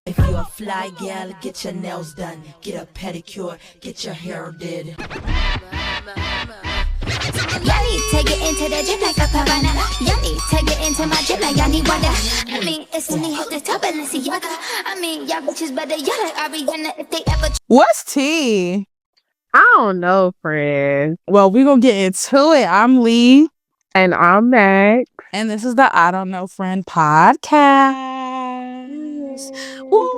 If you're a fly gal, get your nails done, get a pedicure, get your hair did. Yummy, take it into the gym like a piranha. Yummy, take it into my gym like Yanni Wanda. I mean, it's only hit the top and Balenciaga. I mean, y'all bitches better yell like Ariana if they ever. What's tea? I don't know, friend. Well, we're gonna get into it. I'm Lee. And I'm Max. And this is the I Don't Know Friend podcast. Woo!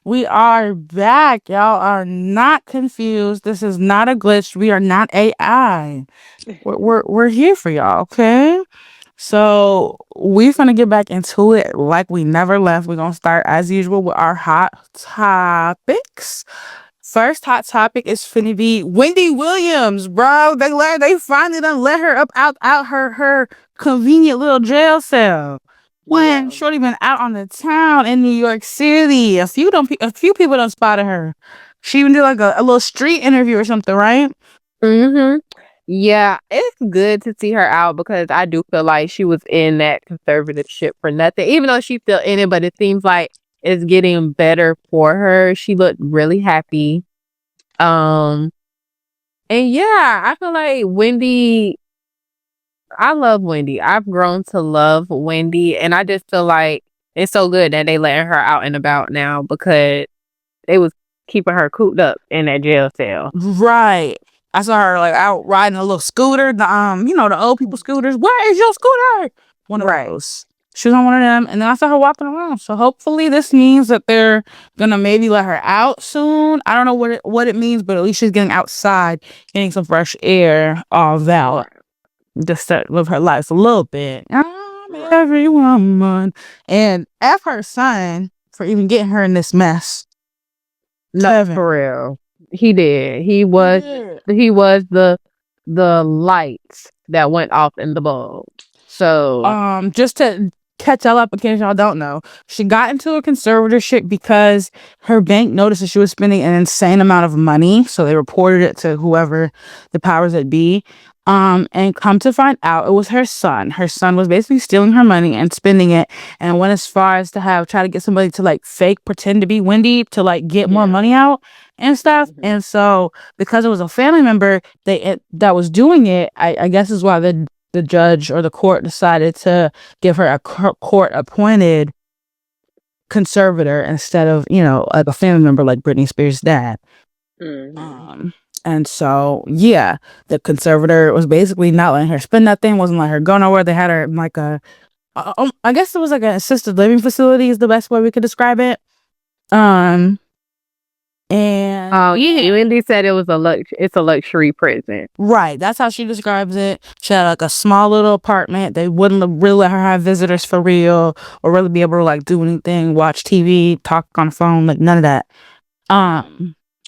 We are back. Y'all are not confused. This is not a glitch. We are not AI. We're here for y'all, okay? So we're gonna get back into it like we never left. We're gonna start as usual with our hot topics. First hot topic is finna be Wendy Williams, bro. They finally done let her up out her convenient little jail cell. When Shorty been out on the town in New York City, a few people done spotted her. She even did like a little street interview or something, right? Mm-hmm. Yeah, it's good to see her out because I do feel like she was in that conservative shit for nothing, even though she's still in it, but it seems like it's getting better for her. She looked really happy. And yeah, I feel like Wendy, I love Wendy. I've grown to love Wendy, and I just feel like it's so good that they letting her out and about now because they was keeping her cooped up in that jail cell. Right. I saw her like out riding a little scooter, the old people scooters. Where is your scooter? One of those. She was on one of them, and then I saw her walking around. So hopefully this means that they're gonna maybe let her out soon. I don't know what it means, but at least she's getting outside, getting some fresh air, all that, just to live her life a little bit. I'm every woman, and F her son for even getting her in this mess. No, for real. He did. He was the lights that went off in the bulb. So just to catch y'all up in case y'all don't know, she got into a conservatorship because her bank noticed that she was spending an insane amount of money, so they reported it to whoever the powers that be. And come to find out, it was her son. Her son was basically stealing her money and spending it, and went as far as to try to get somebody to like fake pretend to be Wendy to like get more money out and stuff. And so because it was a family member that was doing it, I guess is why the judge or the court decided to give her a court appointed conservator instead of like a family member like Britney Spears' dad. And so, yeah, the conservator was basically not letting her spend nothing, wasn't letting her go nowhere. They had her in like I guess it was like an assisted living facility is the best way we could describe it. And Wendy said it's a luxury prison. Right, that's how she describes it. She had like a small little apartment. They wouldn't really let her have visitors for real, or really be able to like do anything, watch TV, talk on the phone, like none of that.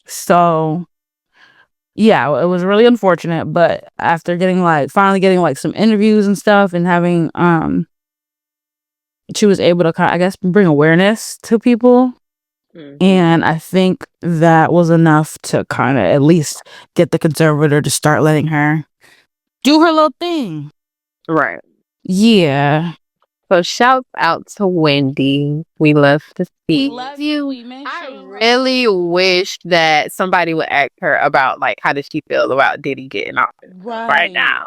So yeah, it was really unfortunate, but after finally getting like some interviews and stuff and having she was able to I guess bring awareness to people. And I think that was enough to kind of at least get the conservator to start letting her do her little thing. Right. Yeah. So shout out to Wendy. We love to see. We love you. We miss you. I really wish that somebody would ask her about like how does she feel about Diddy getting off right now.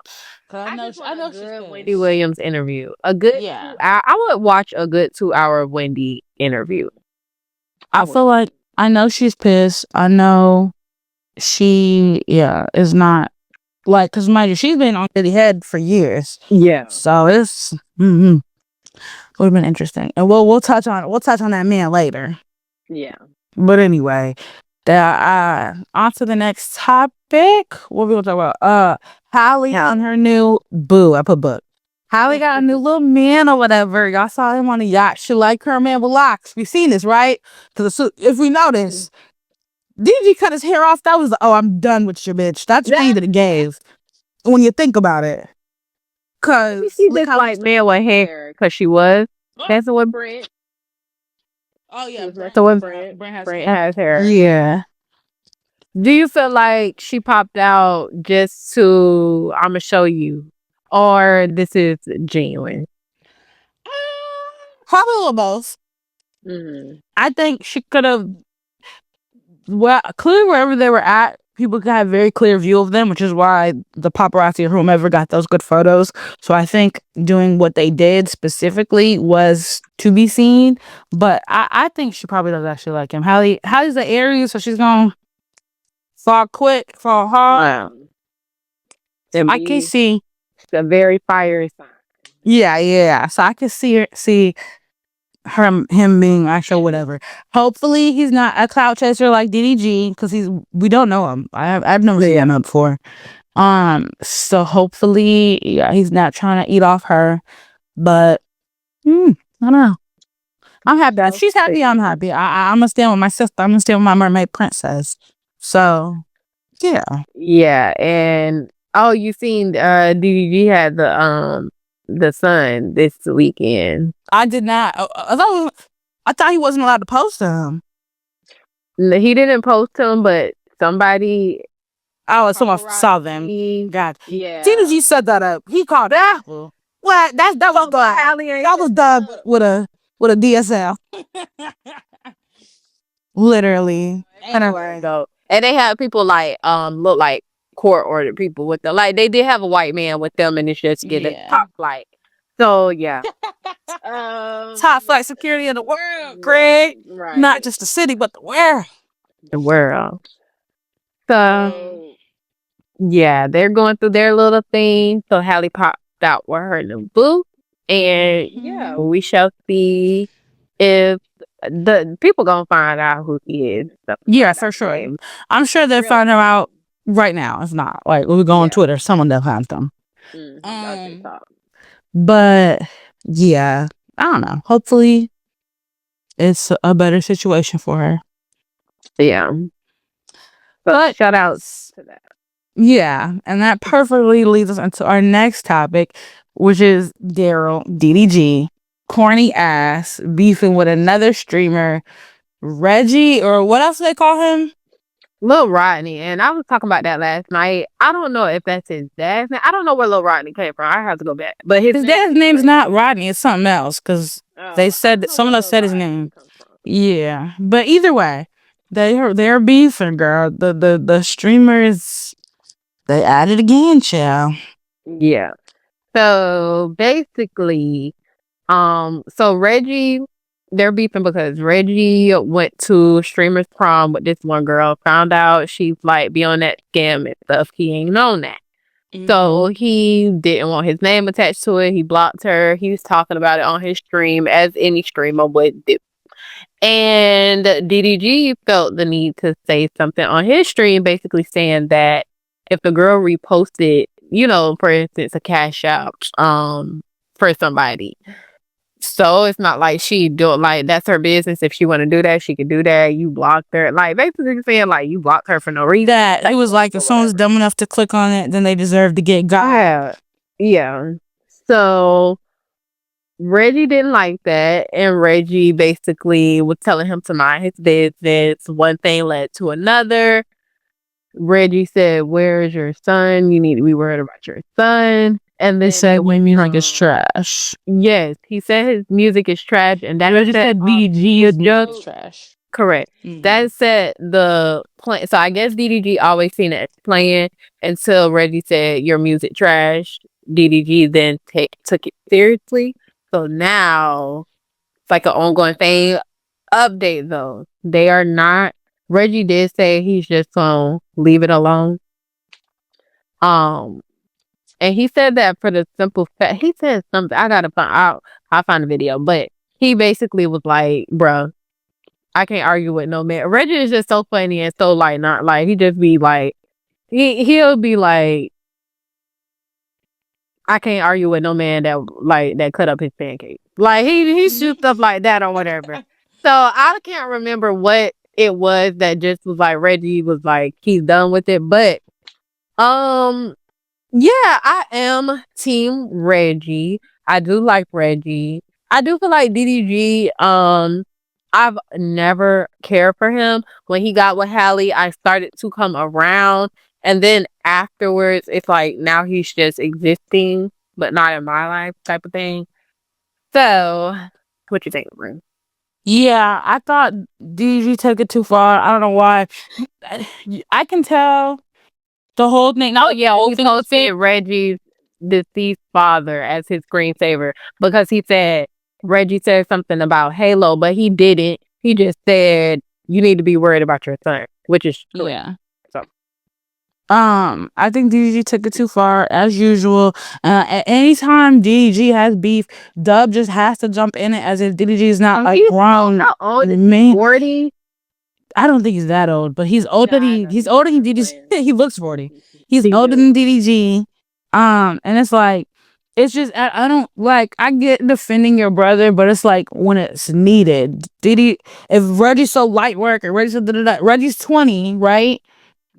I know she's Wendy Williams interview. A good I would watch a good 2 hour Wendy interview. I feel like I know she's pissed. I know she is not like, because mind you, she's been on Diddy head for years. Yeah. So it's would have been interesting. And we'll touch on that man later. Yeah. But anyway, on to the next topic. What we gonna talk about? Halle on her new boo. I put book. Halle got a new little man or whatever. Y'all saw him on a yacht. She like her man with locks. We seen this, right? Because if we notice, DDG cut his hair off. That was I'm done with you, bitch. That's me that it gave. When you think about it, because she looked like man with hair. Because she was. That's what Brent. Oh yeah, Brent has hair. Yeah. Do you feel like she popped out just to I'ma show you or this is genuine? Probably a little both. Mm-hmm. I think she could have. Well, clearly wherever they were at, people could have a very clear view of them, which is why the paparazzi or whomever got those good photos. So I think doing what they did specifically was to be seen. But I think she probably does actually like him. Hallie's the Aries, so she's gonna fall quick, fall hard. Wow. I can see. It's a very fiery sign. Yeah. So I can see him being actual whatever. Hopefully he's not a clout chaser like DDG because we don't know him. I've never seen him before. So hopefully he's not trying to eat off her. But I don't know. I'm happy. She's happy. I'm happy. I'm gonna stand with my sister. I'm gonna stand with my mermaid princess. So yeah. Yeah, and you seen DDG had the son this weekend. I did not. I thought he wasn't allowed to post them. He didn't post him, but somebody. Oh, someone saw them. God. Yeah. DDG set that up. He called Apple. What? That was good. That was done with a DSL. Literally. Anyway, and they have people like look like court ordered people with them. Like they did have a white man with them, and it's just getting top flight. So yeah, top flight security in the world, Craig. Right. Not just the city, but the world. The world. So yeah, they're going through their little thing. So Hallie popped out with her new boo, and we shall see if the people gonna find out who he is. Yeah, for sure. I'm sure they'll find them out right now. It's not like we go on Twitter, someone they'll find them. But yeah, I don't know. Hopefully, it's a better situation for her. Yeah. But shout outs to that. Yeah, and that perfectly leads us into our next topic, which is Daryl DDG, corny ass, beefing with another streamer, Reggie, or what else do they call him? Lil Rodney. And I was talking about that last night. I don't know if that's his dad's name. I don't know where Lil Rodney came from. I have to go back. But his dad's name's not Rodney. It's something else because they said that someone else said his name. Yeah, but either way, they're beefing, girl. The streamers, they at it again, child. Yeah. So basically, so Reggie, they're beefing because Reggie went to streamer's prom with this one girl, found out she's like be on that scam and stuff. He ain't known that. So he didn't want his name attached to it. He blocked her. He was talking about it on his stream as any streamer would do. And DDG felt the need to say something on his stream, basically saying that if the girl reposted, for instance, a cash out for somebody. So it's not like she do it, like that's her business. If she want to do that, she can do that. You blocked her, like basically saying like you blocked her for no reason. That it was like if someone's dumb enough to click on it, then they deserve to get got. Yeah. So Reggie didn't like that, and Reggie basically was telling him to mind his business. One thing led to another. Reggie said, "Where is your son? You need to be worried about your son." And they said, "When music is trash." Yes, he said his music is trash, and that Reggie said DDG is just trash. Correct. That said the plan. So I guess DDG always seen it as playing until Reggie said your music trash. DDG then took it seriously. So now it's like an ongoing thing. Update though, they are not. Reggie did say he's just gonna leave it alone. And he said that for the simple fact, he said something. I gotta find out. I'll find the video, but he basically was like, "Bruh, I can't argue with no man." Reggie is just so funny and so like not like he just be like he'll be like, "I can't argue with no man that cut up his pancakes." Like he shoots stuff like that or whatever. So I can't remember what it was that just was like Reggie was like he's done with it, but yeah, I am team Reggie. I do like Reggie. I do feel like DDG. I've never cared for him. When he got with Hallie, I started to come around, and then afterwards, it's like now he's just existing. but not in my life type of thing. So, what you think, Maroon? Yeah, I thought DDG took it too far. I don't know why. I can tell the whole thing. Oh yeah, whole thing posted Reggie's deceased father as his screensaver because he said Reggie said something about Halo, but he didn't. He just said you need to be worried about your son, which is true. Yeah. So I think DDG took it too far as usual. At any time DDG has beef, Dub just has to jump in it as if DDG is not like grown. How old? Man, 40? I don't think he's that old, but he's older than he's older than DDG. He looks 40. He's older than DDG. And it's like it's just I don't like I get defending your brother, but it's like when it's needed. Diddy if Reggie's so light work or Reggie's so Reggie's 20, right?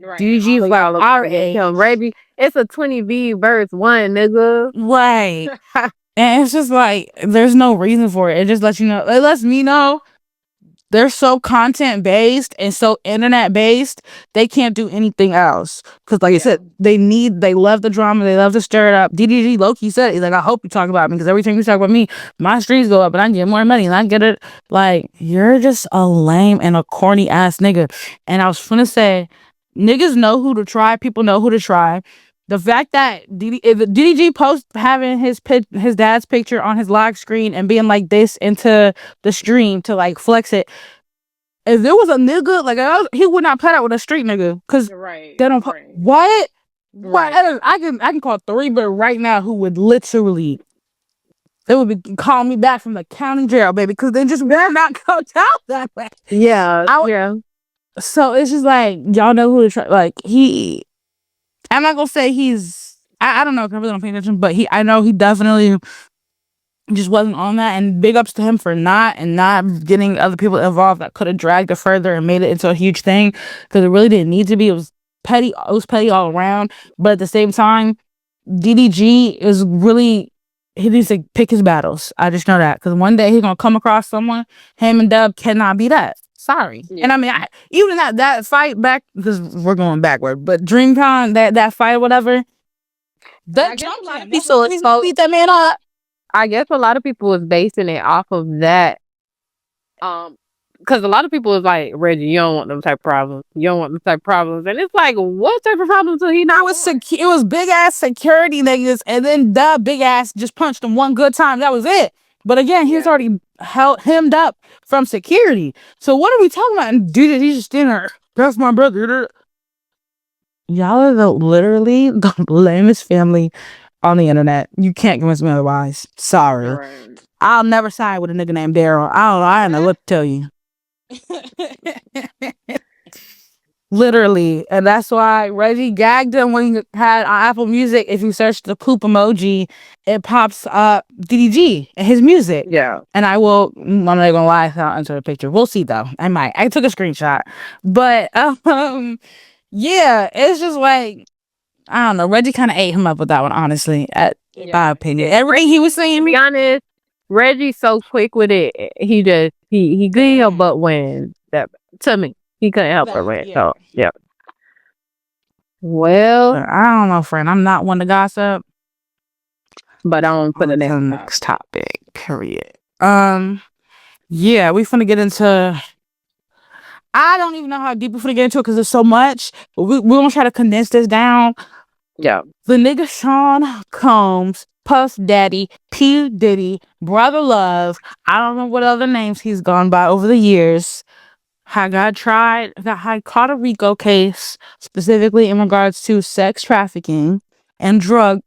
DDG is like our age. Reggie, it's a 20V verse 1, nigga. Right. And it's just like there's no reason for it. It just lets you know. It lets me know they're so content based and so internet based, they can't do anything else. Because, like I said, they love the drama, they love to stir it up. DDG Loki said, he's like, I hope you talk about me because every time you talk about me, my streams go up and I get more money and I get it. Like, you're just a lame and a corny ass nigga. And I was gonna say, niggas know who to try, people know who to try. The fact that if DDG post having his dad's picture on his lock screen and being like this into the stream to like flex it, if there was a nigga like he would not put out with a street nigga because they don't. What? I can call 3, but right now who would literally they would be calling me back from the county jail, baby, because they just will not go down that way. Yeah, yeah. So it's just like y'all know who to try. Like I'm not gonna say he's. I don't know if I really don't pay attention, but I know he definitely just wasn't on that. And big ups to him for not getting other people involved that could have dragged it further and made it into a huge thing because it really didn't need to be. It was petty. It was petty all around. But at the same time, DDG is really he needs to pick his battles. I just know that because one day he's gonna come across someone. Him and Dub cannot be that. Sorry. Yeah. And I mean, even that fight back, because we're going backward, but DreamCon, that fight, whatever, that jump line, beat that man up. I guess a lot of people was basing it off of that. Because a lot of people was like, Reggie, you don't want them type of problems. You don't want them type of problems. And it's like, what type of problems did he not want? It was big ass security niggas, and then the big ass just punched him one good time. That was it. But again, he's already hemmed up from security. So what are we talking about? And dude, he's just in there. That's my brother. Y'all are literally the lamest family on the internet. You can't convince me otherwise. Sorry. Right. I'll never side with a nigga named Daryl. I don't know what to tell you. Literally. And that's why Reggie gagged him when he had on Apple Music. If you search the poop emoji, it pops up DDG and his music. Yeah. And I'm not gonna lie, I'll enter the picture. We'll see though. I took a screenshot. But yeah, it's just like I don't know. Reggie kind of ate him up with that one, honestly. In my opinion. Everything he was saying, to be honest, Reggie's so quick with it. He couldn't help but win. That to me. He couldn't help her win. So, yeah. Well, I don't know, friend. I'm not one to gossip. But I don't put it in the next topic. Period. Yeah, we finna get into. I don't even know how deep we finna get into it because there's so much. But we're gonna try to condense this down. Yeah. The nigga Sean Combs, Puff Daddy, P. Diddy, Brother Love. I don't know what other names he's gone by over the years. Had caught a RICO case specifically in regards to sex trafficking and drug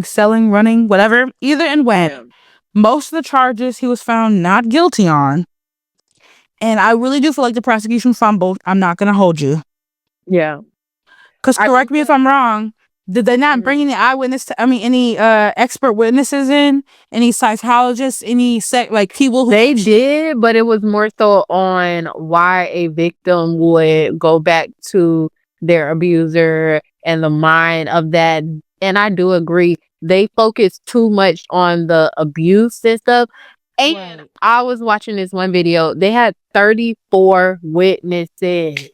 selling, running, whatever, either and when. Yeah. Most of the charges he was found not guilty on. And I really do feel like the prosecution fumbled. I'm not going to hold you. Yeah. Because correct me if I'm wrong. Did they not bring any any expert witnesses in? Any psychologists? Any people? They did, but it was more so on why a victim would go back to their abuser and the mind of that. And I do agree. They focus too much on the abuse and stuff. And right. I was watching this one video. They had 34 witnesses.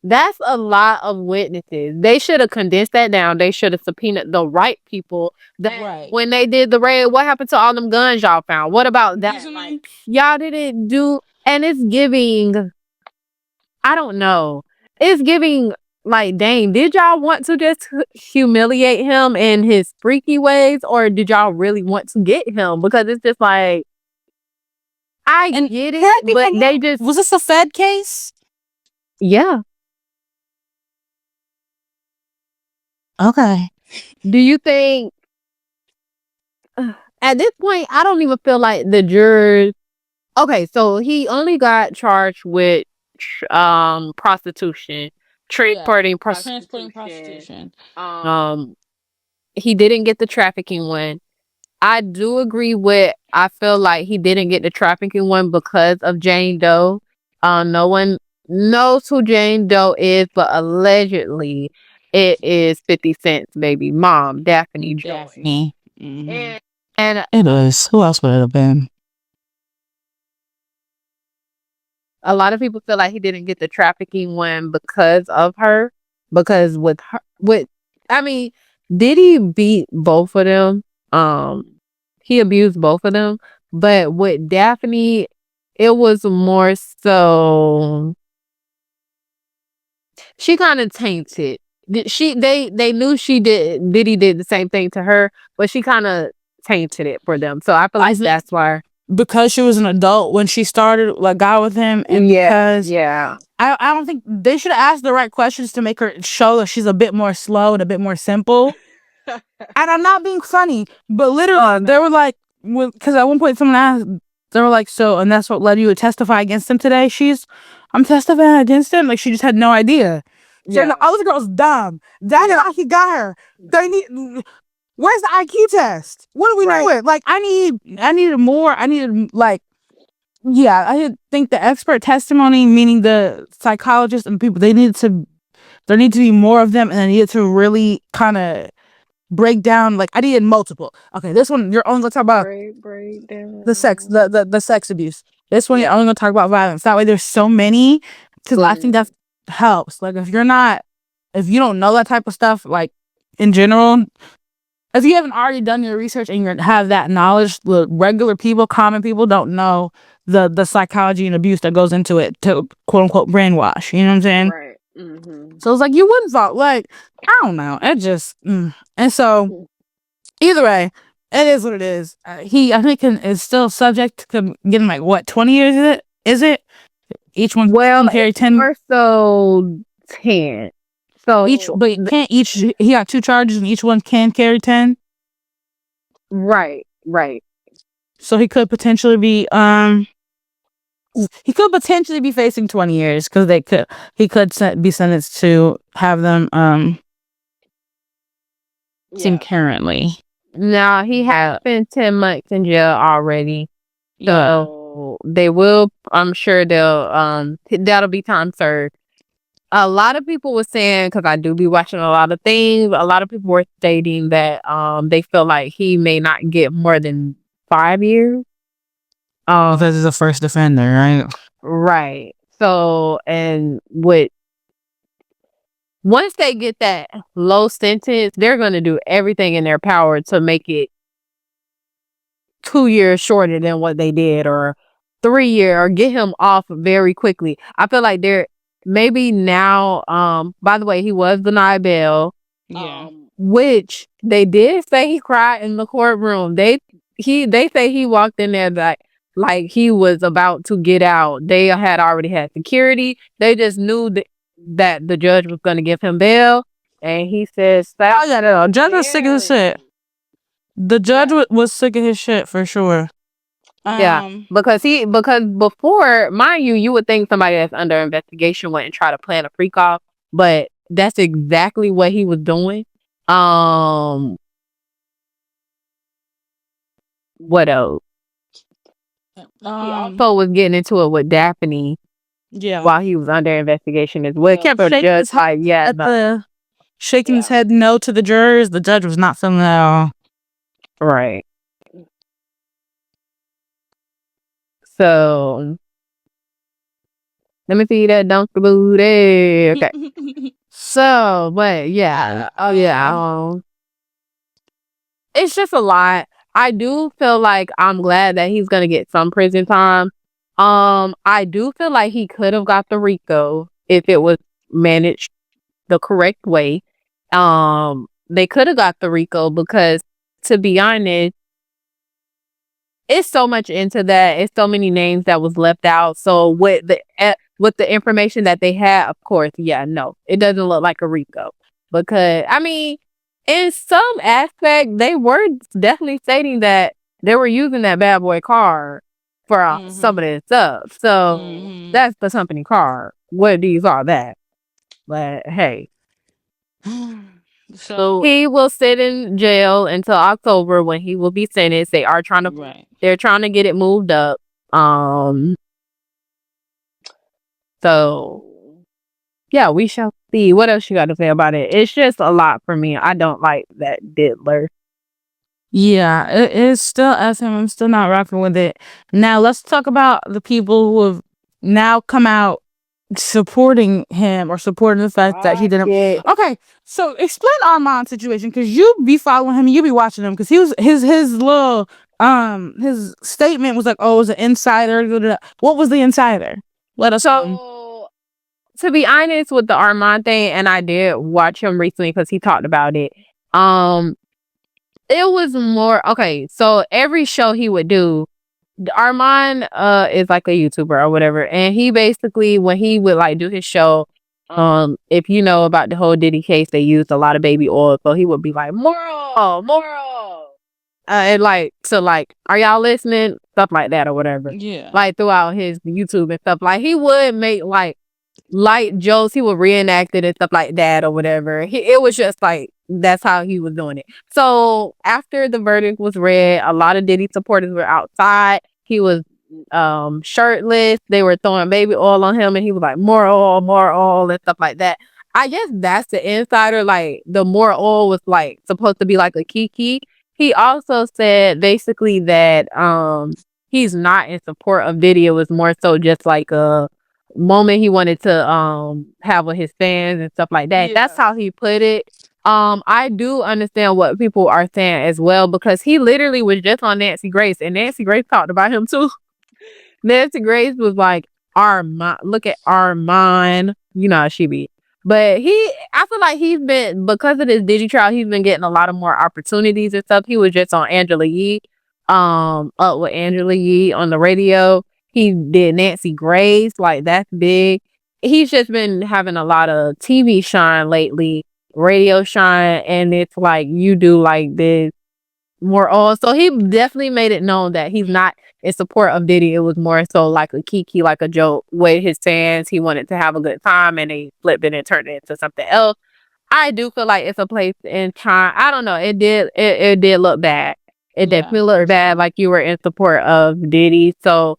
That's a lot of witnesses. They should have condensed that down. They should have subpoenaed the right people. When they did the raid, what happened to all them guns y'all found? What about that? Like, y'all didn't do, and it's giving, I don't know. It's giving, like, dang, did y'all want to just humiliate him in his freaky ways, or did y'all really want to get him? Because it's just like, I get it, but they just, Was this a Fed case? yeah. Okay. Do you think at this point, I don't even feel like the jurors. Okay, so he only got charged with prostitution, transporting prostitution. He didn't get the trafficking one. I do agree with. I feel like he didn't get the trafficking one because of Jane Doe. No one knows who Jane Doe is, but allegedly it is 50 Cent's baby mom, Daphne Joy. Daphne. Mm-hmm. And It is. Who else would it have been? a lot of people feel like he didn't get the trafficking one because of her. Because with her, I mean, Diddy beat both of them. He abused both of them. But with Daphne, it was more so she kind of tainted. They knew Diddy did the same thing to her, but she kind of tainted it for them. So I feel like that's why. Because she was an adult when she started, like, got with him, and because I don't think they should have asked the right questions to make her show that she's a bit more slow and a bit more simple. And I'm not being funny, but literally, they were like, because at one point someone asked, they were like, so, and that's what led you to testify against him today? I'm testifying against him? Like, she just had no idea. So the other girl's dumb. That is how he got her. They need. Where's the IQ test? What are we doing? Like, I needed more. I needed, like, yeah, I think the expert testimony, meaning the psychologists and people, there need to be more of them, and I needed to really kind of break down. Like, I needed multiple. Okay, this one you're only gonna talk about break down the sex, the sex abuse. This one you're only gonna talk about violence. That way, there's so many, because I think that helps. Like, if you don't know that type of stuff, like, in general. If you haven't already done your research and you have that knowledge, the regular people, common people, don't know the psychology and abuse that goes into it to quote unquote brainwash. You know what I'm saying? Right. Mm-hmm. So it's like you wouldn't thought, like, I don't know. It just and so either way, it is what it is. He, I think, is still subject to getting, like, what, 20 years? Is it? Each one can carry 10. Or so 10. So he got 2 charges and each one can carry 10. Right. So he could potentially be facing 20 years because he could be sentenced to have them concurrently. Now he has spent 10 months in jail already. So they will, I'm sure that'll be time served. A lot of people were saying, because I do be watching a lot of things, a lot of people were stating that they feel like he may not get more than 5 years. Because he's a first offender, right? Right. So, and once they get that low sentence, they're going to do everything in their power to make it 2 years shorter than what they did, or 3 years, or get him off very quickly. I feel like they're maybe now, by the way, he was denied bail. Yeah. Which they did say he cried in the courtroom. They say he walked in there like he was about to get out. They had already had security. They just knew that the judge was going to give him bail, and he says, "Oh yeah, no, judge was sick of his shit. The judge was sick of his shit for sure." Because before, mind you, you would think somebody that's under investigation wouldn't try to plan a freak off, but that's exactly what he was doing. What else? He also was getting into it with Daphne. Yeah. While he was under investigation as well. Kept the judge shaking his head no to the jurors. The judge was not feeling that at all. Right. So Let me see that dunk booty. Okay. So, but yeah. Oh yeah. It's just a lot. I do feel like I'm glad that he's gonna get some prison time. I do feel like he could have got the RICO if it was managed the correct way. They could have got the RICO because, to be honest, it's so much into that. It's so many names that was left out. So with the information that they had, of course, yeah, no, it doesn't look like a RICO because I mean, in some aspect, they were definitely stating that they were using that bad boy car for some of their stuff. So that's the company car. What these are that? But hey. So he will sit in jail until October when he will be sentenced. They're trying to get it moved up. So yeah, we shall see. What else you got to say about it? It's just a lot for me. I don't like that diddler. Yeah, it's still SM. I'm still not rocking with it. Now let's talk about the people who have now come out supporting him or supporting the fact that he didn't. Okay, so explain Armand's situation because you be following him, you be watching him because he was his little his statement was like, oh, it was an insider. What was the insider? Let us know. So to be honest with the Armand thing, and I did watch him recently because he talked about it. It was more okay. So every show he would do, Armand is like a YouTuber or whatever, and he basically when he would like do his show, if you know about the whole Diddy case, they used a lot of baby oil, so he would be like moral, and like so like are y'all listening, stuff like that or whatever. Yeah, like throughout his YouTube and stuff, like he would make like light jokes, he would reenact it and stuff like that or whatever. It was just like that's how he was doing it. So after the verdict was read, a lot of Diddy supporters were outside. He was shirtless. They were throwing baby oil on him and he was like more oil and stuff like that. I guess that's the insider. Like the more oil was like supposed to be like a kiki. He also said basically that he's not in support of Diddy. It was more so just like a moment he wanted to have with his fans and stuff like that. Yeah. That's how he put it. I do understand what people are saying as well because he literally was just on Nancy Grace and Nancy Grace talked about him too. Nancy Grace was like, Armand, look at Armand, you know how she be. But I feel like he's been, because of this Diddy trial, he's been getting a lot of more opportunities and stuff. He was just on Angela Yee, up with Angela Yee on the radio. He did Nancy Grace, like that's big. He's just been having a lot of TV shine lately, radio shine, and it's like you do like this more all. So he definitely made it known that he's not in support of Diddy. It was more so like a kiki, like a joke with his fans. He wanted to have a good time and they flipped it and turned it into something else. I do feel like it's a place in time. I don't know. It did look bad. It definitely looked bad, like you were in support of Diddy. So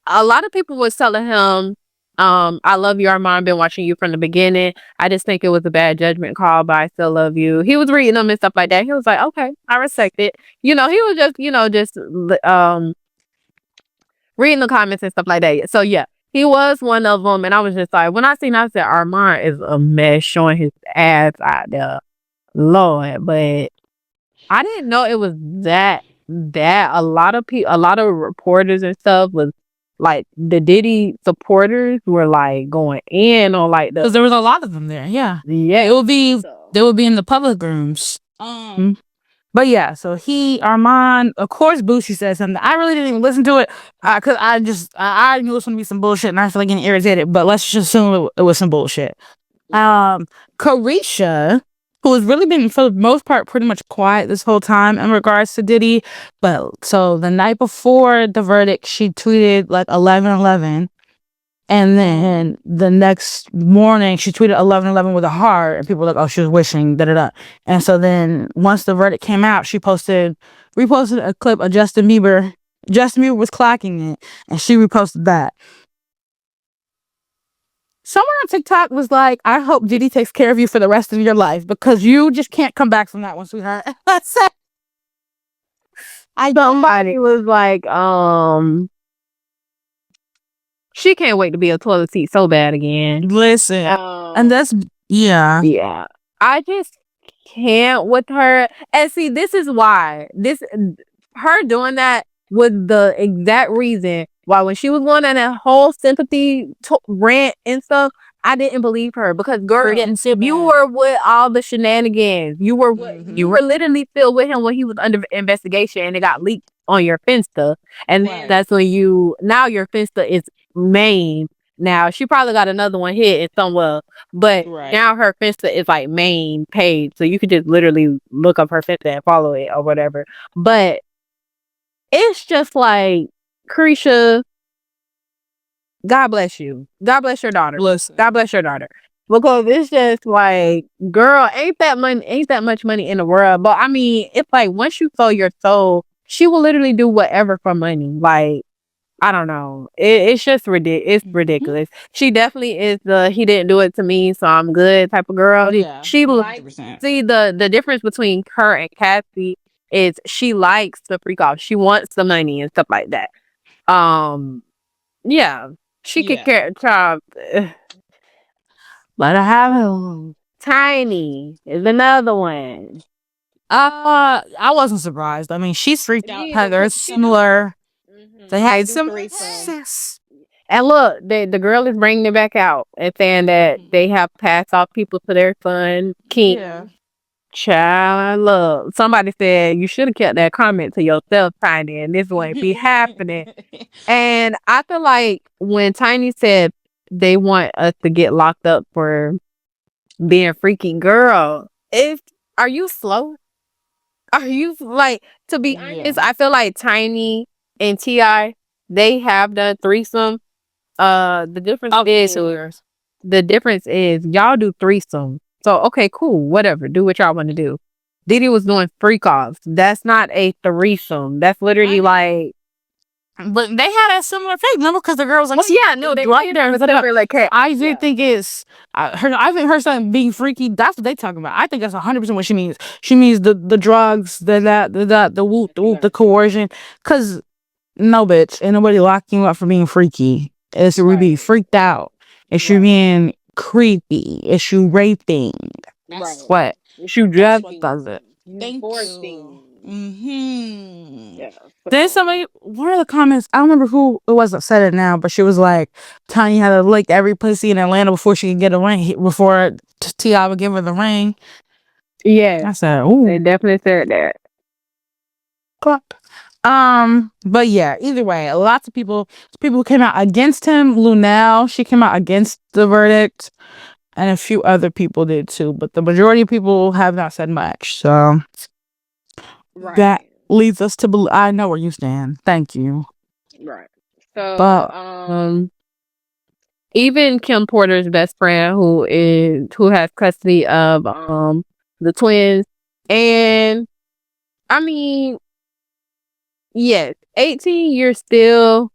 a lot of people was telling him, I love you, Armand. Been watching you from the beginning. I just think it was a bad judgment call, but I still love you. He was reading them and stuff like that. He was like, okay, I respect it. You know, he was just, reading the comments and stuff like that. So yeah, he was one of them. And I was just like, when I seen, I said, Armand is a mess showing his ass out there. Lord, but I didn't know it was that. A lot of people, a lot of reporters and stuff was like the Diddy supporters were like going in on like because there was a lot of them there. Yeah, they would be in the public rooms. But yeah, so Armand, of course, Boosie said something. I really didn't even listen to it because I knew it was gonna be some bullshit, and I feel like getting irritated. But let's just assume it was some bullshit. Carisha, who has really been for the most part pretty much quiet this whole time in regards to Diddy, but so the night before the verdict, she tweeted like 11/11. And then the next morning, she tweeted 11/11 with a heart, and people were like, "Oh, she was wishing da." And so then, once the verdict came out, she reposted a clip of Justin Bieber. Justin Bieber was clacking it, and she reposted that. Someone on TikTok was like, "I hope Diddy takes care of you for the rest of your life because you just can't come back from that one, sweetheart." That's it. Somebody was like, She can't wait to be a toilet seat so bad again. Listen, and that's Yeah. I just can't with her. And see, this is why her doing that was the exact reason why when she was going on that whole sympathy rant and stuff, I didn't believe her because girl, you were with all the shenanigans. You were literally still with him when he was under investigation and it got leaked on your Finsta. And that's when now your Finsta is main. Now she probably got another one hit in somewhere, but now her Finsta is like main page, so you could just literally look up her Finsta and follow it or whatever. But it's just like, Carisha, God bless you. God bless your daughter. God bless your daughter. Because it's just like, girl, ain't that much money in the world. But I mean, it's like once you sold your soul, she will literally do whatever for money. Like, I don't know. It's just ridiculous. It's ridiculous. She definitely is the he didn't do it to me, so I'm good type of girl. She see the difference between her and Cassie is she likes the freak off. She wants the money and stuff like that. Yeah, she could care. But I have Tiny is another one. I wasn't surprised. I mean, she's freaked out. Heather, similar. They had some success. And look, the girl is bringing it back out and saying that they have passed off people to their son, King. Yeah. Child, look, somebody said you should have kept that comment to yourself, Tiny, and this wouldn't be happening. And I feel like when Tiny said they want us to get locked up for being freaking girl, are you slow? Are you like, to be honest, I feel like Tiny and T.I., they have done threesome. The difference is y'all do threesome. So okay, cool, whatever. Do what y'all want to do. Diddy was doing freak offs. That's not a threesome. That's literally like. But they had a similar fate, remember? Because the girl was like, they like there. Like, hey, I do think it's I think her son being freaky. That's what they talking about. I think that's 100% what she means. She means the drugs, the whoop, the coercion. Because no, bitch, ain't nobody locking you up for being freaky. It's you be freaked out. It's you being creepy. It's you raping. What? It's you just does it. Then somebody, one of the comments, I don't remember who it was that said it now, but she was like, Tanya had to lick every pussy in Atlanta before she could get a ring, before T.I. would give her the ring. Yeah. I said, ooh. They definitely said that. Clap. But yeah, either way, lots of people came out against him. Lunel, she came out against the verdict, and a few other people did too, but the majority of people have not said much, so that leads us to believe. I know where you stand. Thank you. Right. So, but even Kim Porter's best friend, who has custody of the twins, and I mean, yes, 18, you're still.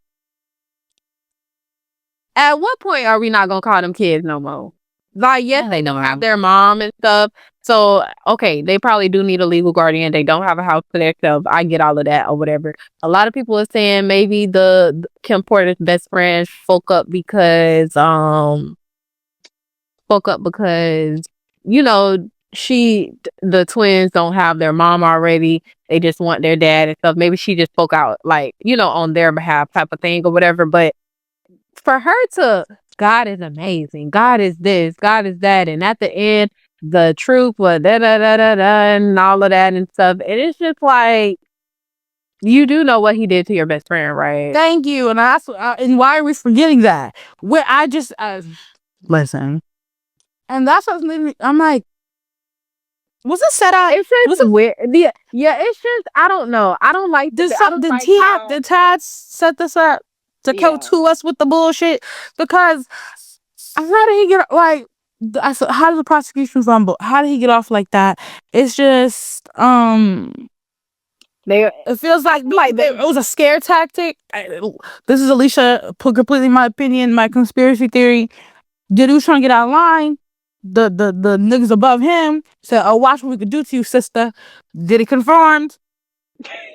At what point are we not gonna call them kids no more? Like, yes, they don't have their mom and stuff. So, okay, they probably do need a legal guardian. They don't have a house for themselves. I get all of that or whatever. A lot of people are saying maybe the Kim Porter's best friend spoke up because, you know, the twins don't have their mom already. They just want their dad and stuff. Maybe she just spoke out, like, you know, on their behalf type of thing or whatever. But for her to, God is amazing, God is this, God is that, and at the end, the truth was da da da da da and all of that and stuff. And it's just like, you do know what he did to your best friend, right? Thank you. And and why are we forgetting that? Where I just listen, and that's what I'm like. Was it set up? It's just weird. Yeah, it's just, I don't know. I don't like this. Did Tad set this up to go to us with the bullshit? Because how did he get like? How did the prosecution fumble? How did he get off like that? It's just it feels like it was a scare tactic. This is Alicia, completely my opinion, my conspiracy theory. Diddy was trying to get out of line. The niggas above him said, "Oh, watch what we could do to you, sister." Diddy confirmed.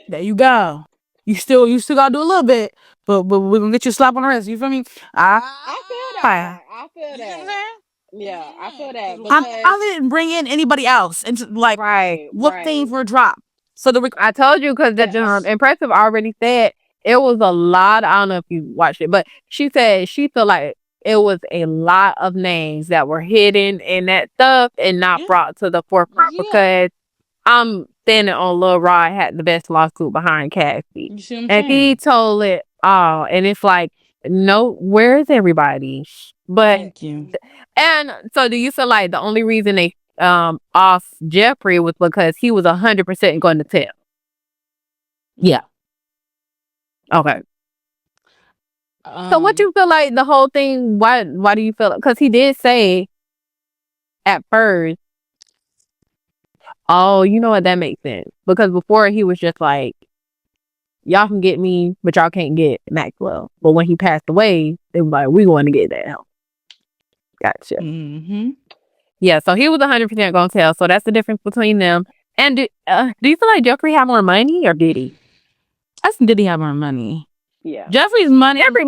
There you go. You still gotta do a little bit, but we're gonna get you a slap on the wrist. You feel me? I feel that. I feel You see what I'm that. saying? Yeah, I feel that I didn't bring in anybody else and like Right. looking for a drop. So I told you because the Yes. Impressive already said it was a lot. I don't know if you watched it, but she said she felt like it was a lot of names that were hidden in that stuff and not brought to the forefront because I'm standing on Lil Rod had the best lawsuit behind Cassie. You see what I'm And he saying? told it all. And it's like, no, where is everybody? But Thank you. and so do you feel like the only reason they off Jeffrey was because he was 100% going to tell? Yeah. Okay. So what you feel like the whole thing, why do you feel, because he did say at first, oh, you know what, that makes sense. Because before he was just like, y'all can get me, but y'all can't get Maxwell. But when he passed away, they were like, we want to get that help. Gotcha. Mm-hmm. Yeah, so he was 100% going to tell. So that's the difference between them. And do you feel like Jeffrey had more money or Diddy? I think Diddy had more money. Yeah. Jeffrey's money. Jeffrey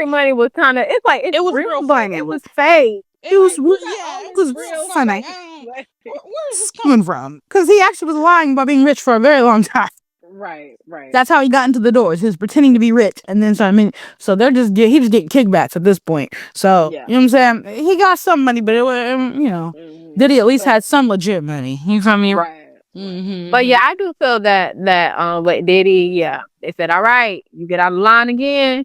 money was kind of, it's like, it was real money. It was fake. It was real funny. fake. Where's this coming from? Because he actually was lying about being rich for a very long time. Right. That's how he got into the doors. He was pretending to be rich, and then so so they're just he just getting kickbacks at this point. So Yeah. you know what I'm saying? He got some money, but it was Diddy at least had some legit money. You feel me? Right. Mm-hmm. But yeah, I do feel that with Diddy, yeah, they said, all right, you get out of line again,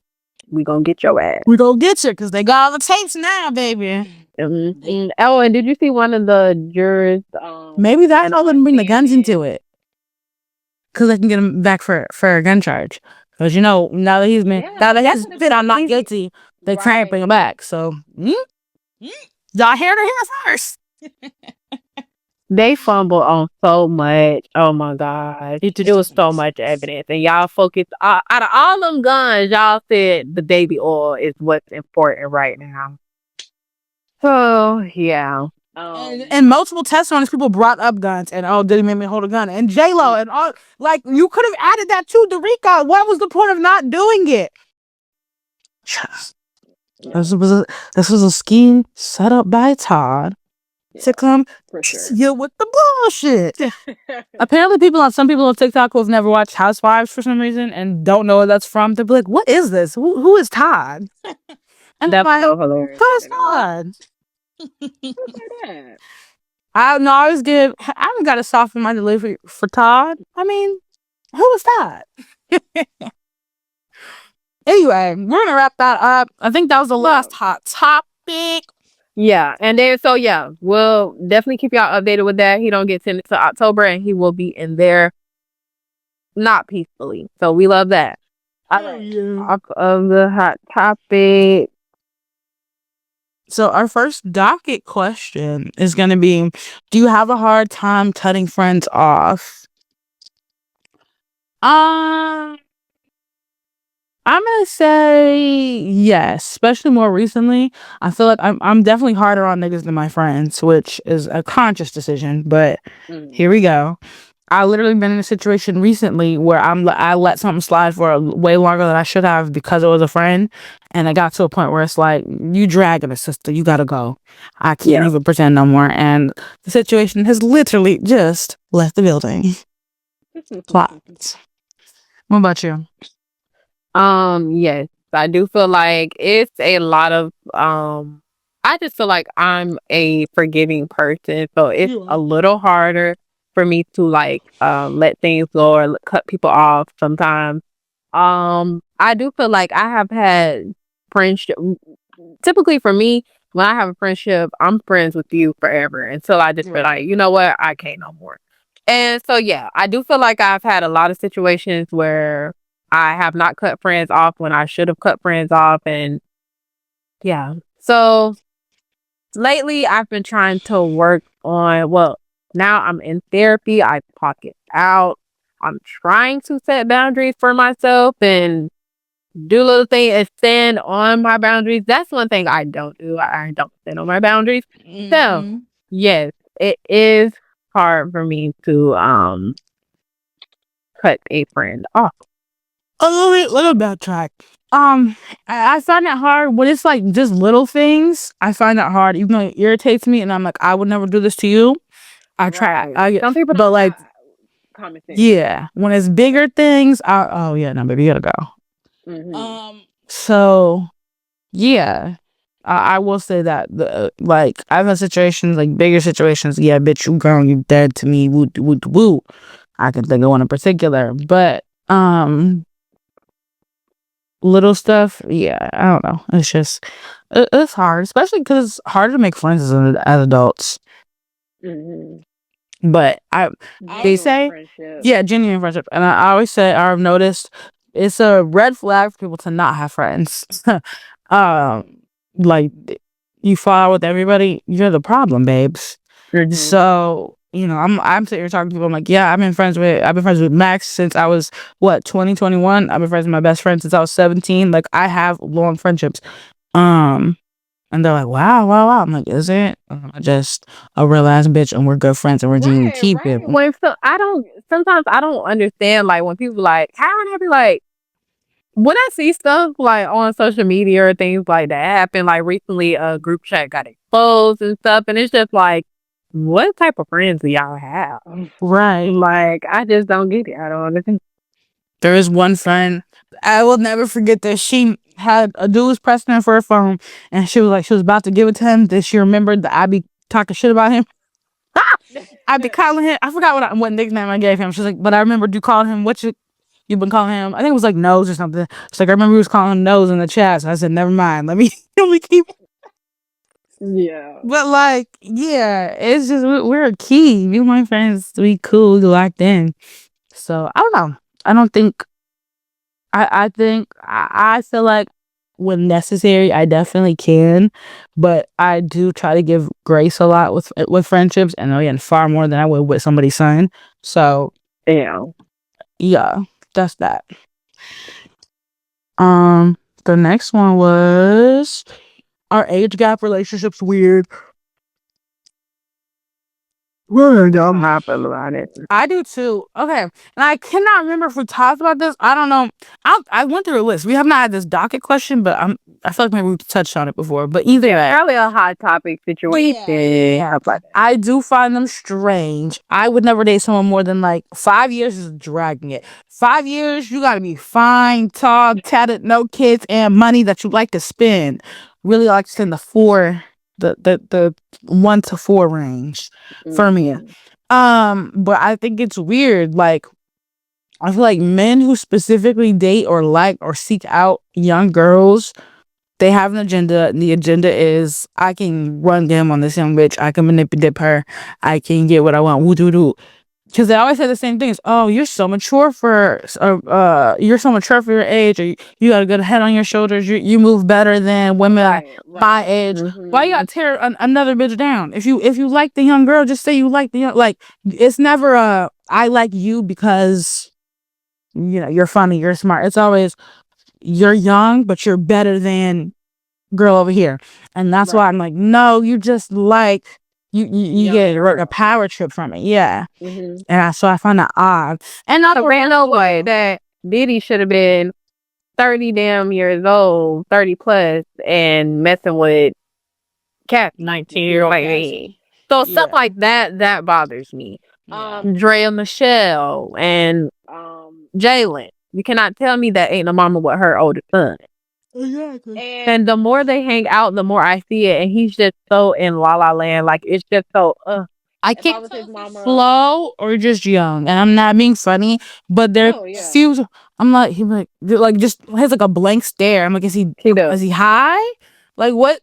we gonna get your ass. We gonna get you because they got all the tapes now, baby. Oh, and did you see one of the jurors? Maybe that all let them bring the guns into it. Because they can get him back for a gun charge. Because now that he's been, now that he's been I'm not guilty, they can't bring him back. So, y'all hear it here first. They fumbled on so much. Oh my God. It was so much evidence. And y'all focused, out of all them guns, y'all said the baby oil is what's important right now. So, yeah. And multiple testimonies, people brought up guns and Diddy made me hold a gun and J-Lo and all, like you could have added that to the RICO. What was the point of not doing it? This was a scheme set up by Todd to come deal with the bullshit. Apparently, some people on TikTok who have never watched Housewives for some reason and don't know what that's from. They'll be like, "What is this? Who is Todd?" And that's so hilarious. Who is Todd? I haven't got to soften my delivery for Todd. I mean, who is Todd? Anyway, we're gonna wrap that up. I think that was the last hot topic. Yeah, and then so yeah, we'll definitely keep y'all updated with that. He don't get sentenced to October, and he will be in there not peacefully. So we love that. All right, off of the hot topic. So our first docket question is going to be, do you have a hard time cutting friends off? I'm going to say yes, especially more recently. I feel like I'm definitely harder on niggas than my friends, which is a conscious decision, but here we go. I literally been in a situation recently where I let something slide for way longer than I should have because it was a friend, and I got to a point where it's like, you dragging a sister, you gotta go. I can't even pretend no more, and the situation has literally just left the building. Plot. What about you? Yes, I do feel like it's a lot of I just feel like I'm a forgiving person, so it's a little harder for me to like let things go or cut people off sometimes. I do feel like I have had friendship. Typically for me, when I have a friendship, I'm friends with you forever until I just feel like, you know what, I can't no more. And so yeah, I do feel like I've had a lot of situations where I have not cut friends off when I should have cut friends off, and yeah. So lately I've been trying to work on, well, now I'm in therapy. I talk it out. I'm trying to set boundaries for myself and do little things and stand on my boundaries. That's one thing I don't do. I don't stand on my boundaries. So yes, it is hard for me to cut a friend off. Little backtrack. I find it hard when it's like just little things. I find that hard, even though it irritates me, and I'm like, I would never do this to you. I try. Right. Some people But don't like, have common sense. yeah, when it's bigger things, oh yeah, no, baby, you gotta go. So yeah, I will say that like I've had situations like bigger situations. Yeah, bitch, you gone, you dead to me. Woo, woo, woo. I can think of one in particular, but little stuff, yeah, I don't know. It's just it's hard, especially because it's harder to make friends as adults. But they say, friendship. yeah, genuine friendship, and I always say I've noticed it's a red flag for people to not have friends. Like you fall out with everybody, you're the problem, babes. So I'm sitting here talking to people. I'm like, yeah, I've been friends with Max since I was 2021. I've been friends with my best friend since I was 17. Like I have long friendships. And they're like, wow. I'm like, is it? I'm just a real ass bitch, and we're good friends, and we're going to keep it. When sometimes I don't understand like when people like how would I be like when I see stuff like on social media or things like that happen, like recently a group chat got exposed and stuff, and it's just like, what type of friends do y'all have? Right. Like, I just don't get it. I don't understand. There is one friend, I will never forget this. She had a dude was pressing her for her phone, and she was about to give it to him. Then she remembered that I be talking shit about him. I be calling him. I forgot what nickname I gave him. She's like, but I remember you calling him. You've been calling him? I think it was like Nose or something. She's like, I remember you was calling him Nose in the chat. So I said, never mind. Let me keep. Yeah. But like, yeah, it's just we're a key. Me and my friends, we cool, we locked in. So I don't know. I don't think. I think I feel like when necessary, I definitely can, but I do try to give grace a lot with friendships, and again, far more than I would with somebody's son. So yeah, that's that. The next one was, our age gap relationships weird. I'm happy about it. I do too. Okay, and I cannot remember if we talked about this. I don't know. I went through a list. We have not had this docket question, but I feel like maybe we've touched on it before. But either way, Probably a hot topic situation. Yeah, but I do find them strange. I would never date someone more than like 5 years is dragging it. 5 years, you gotta be fine, tall, tatted, no kids, and money that you like to spend. Really like to spend the 1 to 4 range for me. But I think it's weird. Like, I feel like men who specifically date or like or seek out young girls, they have an agenda, and the agenda is, I can run game on this young bitch. I can manipulate her. I can get what I want. Woo doo doo. Because they always say the same things. Oh, you're so mature for your age, or you got a good head on your shoulders. You move better than women my age. Why you gotta tear another bitch down? If you like the young girl, just say you like the young. Like, it's never I like you because you're funny, you're smart. It's always, you're young, but you're better than girl over here. And that's why I'm like, no, you just like, you get a power trip from it. Yeah. And so I find that odd. And not a random way that Diddy should have been 30 damn years old, 30 plus, and messing with Cat 19-year-old lady. So stuff like that bothers me. Drea Michelle and Jalen. You cannot tell me that ain't no mama with her older son. Exactly. And the more they hang out, the more I see it. And he's just so in La La Land. Like, it's just so, I can't tell if he's slow or just young. And I'm not being funny, but there few, I'm like, he like just has like a blank stare. I'm like, is he high? Like, what?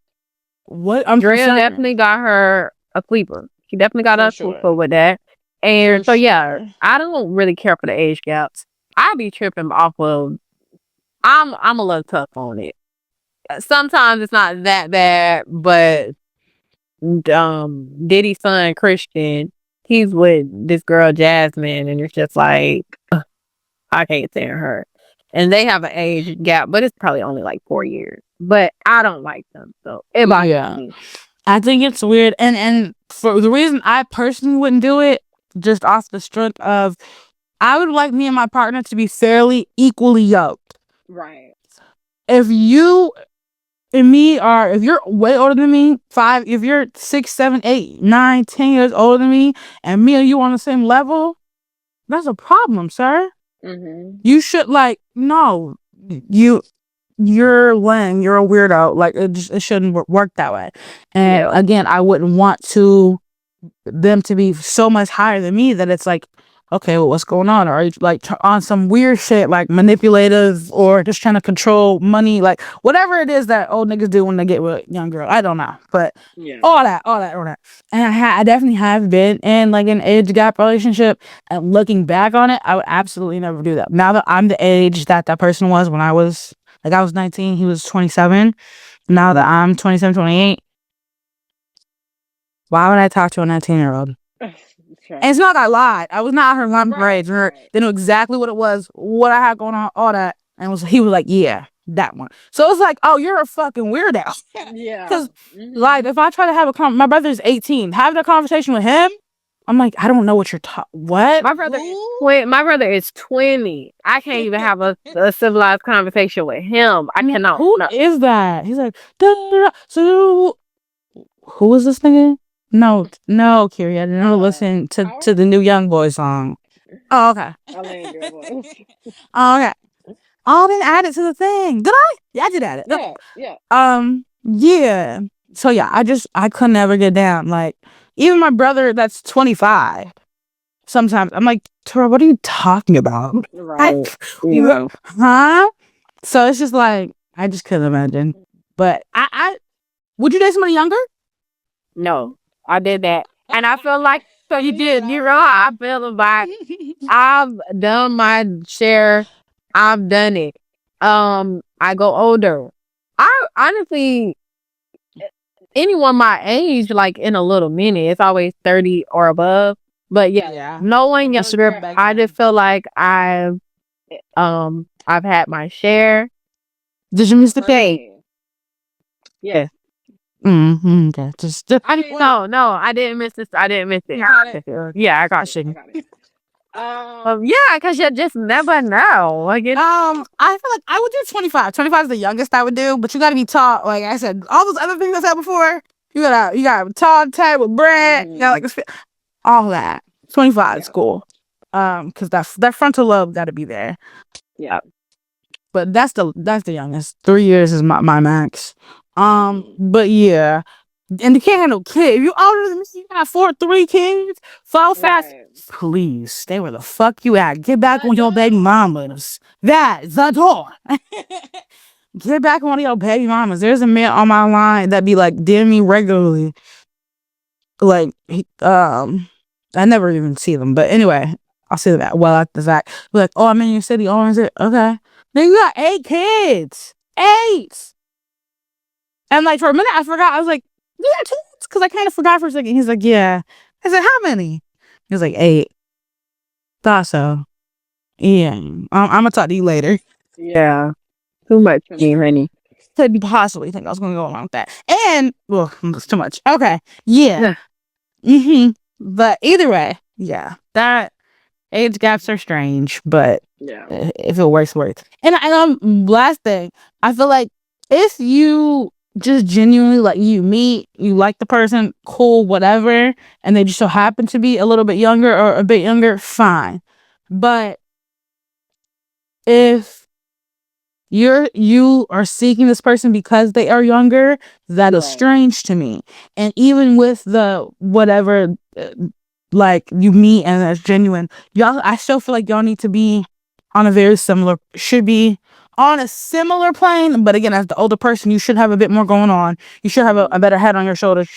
Drea definitely got her a sleeper. She definitely got a sleeper with that. And so, yeah, I don't really care for the age gaps. I be tripping off of, I'm a little tough on it. Sometimes it's not that bad, but Diddy's son Christian, he's with this girl Jasmine, and it's just like, I can't stand her. And they have an age gap, but it's probably only like 4 years. But I don't like them, so it bothers me. I think it's weird, and for the reason I personally wouldn't do it, just off the strength of, I would like me and my partner to be fairly equally yoked. Right. If you and me are, if you're way older than me, if you're 6, 7, 8, 9, 10 years older than me, and me and you on the same level, that's a problem, sir. Mm-hmm. You should no, you're lame, you're a weirdo. Like it shouldn't work that way. And again, I wouldn't want them to be so much higher than me that it's like, okay, well, what's going on? Are you on some weird shit, like manipulative, or just trying to control money, like whatever it is that old niggas do when they get with young girl? I don't know, but all that. And I definitely have been in like an age gap relationship, and looking back on it, I would absolutely never do that. Now that I'm the age that person was when I was 19, he was 27. Now that I'm 27, 28, why would I talk to a 19-year-old? And it's not that I lied. I was not her mom grades. They knew exactly what it was, what I had going on, all that. And he was like, yeah, that one. So it's like, oh, you're a fucking weirdo. Yeah. Because like, if I try to have my brother's 18, have that conversation with him, I'm like, I don't know what you're what? My brother is 20. I can't even have a civilized conversation with him. I cannot. Who is that? He's like, so who is this nigga? No, Kiri, I didn't listen to the new Young Boy song. Oh, okay. Oh, okay. I didn't add it to the thing. Did I? Yeah, I did add it. Yeah. Yeah. So yeah, I could never get down. Like, even my brother that's 25, sometimes I'm like, Tora, what are you talking about? Right. Huh? So it's just like, I just couldn't imagine. But I would you date somebody younger? No, I did that. And I feel like, so you did. You're right. I feel like I've done my share. I've done it. I go older. I honestly, anyone my age, like in a little minute, it's always 30 or above. But yeah. Knowing younger, I just feel like I've had my share. Did you miss the pay? Yeah. Mm-hmm. Okay. No, I didn't miss this. I didn't miss it. Yeah, I got it. Yeah, because you just never know. Like, I feel like I would do 25. 25 is the youngest I would do, but you got to be tall. Like I said, all those other things I said before, you got tall, tight with bread, you got all that. 25 is cool. Because that frontal lobe got to be there. Yeah. But that's the youngest. 3 years is my max. But yeah. And you can't have no kid. If you older than me, you got 3 kids, 4 fast. Please stay where the fuck you at. Get back on your baby mamas. That's the door. Get back on your baby mamas. There's a man on my line that be like DMing me regularly. Like I never even see them, but anyway, I'll see them at the fact. Like, oh, I'm in your city. Oh, is it okay? Then you got 8 kids. 8. And like for a minute, I forgot. I was like, you got 2 kids? Because I kind of forgot for a second. He's like, yeah. I said, how many? He was like, 8. Thought so. Yeah. I'm gonna talk to you later. Yeah. Too much, honey. Could possibly think I was gonna go along with that. And well, it's too much. Okay. Yeah. But either way, yeah. That age gaps are strange, but if it works, works. And last thing, I feel like if you just genuinely like you like the person, cool, whatever, and they just so happen to be a little bit younger or a bit younger, fine. But if you are seeking this person because they are younger, that is strange to me. And even with the whatever, like you meet and that's genuine, I still feel like y'all need to be on a very similar, should be on a similar plane. But again, as the older person, you should have a bit more going on. You should have a better head on your shoulders.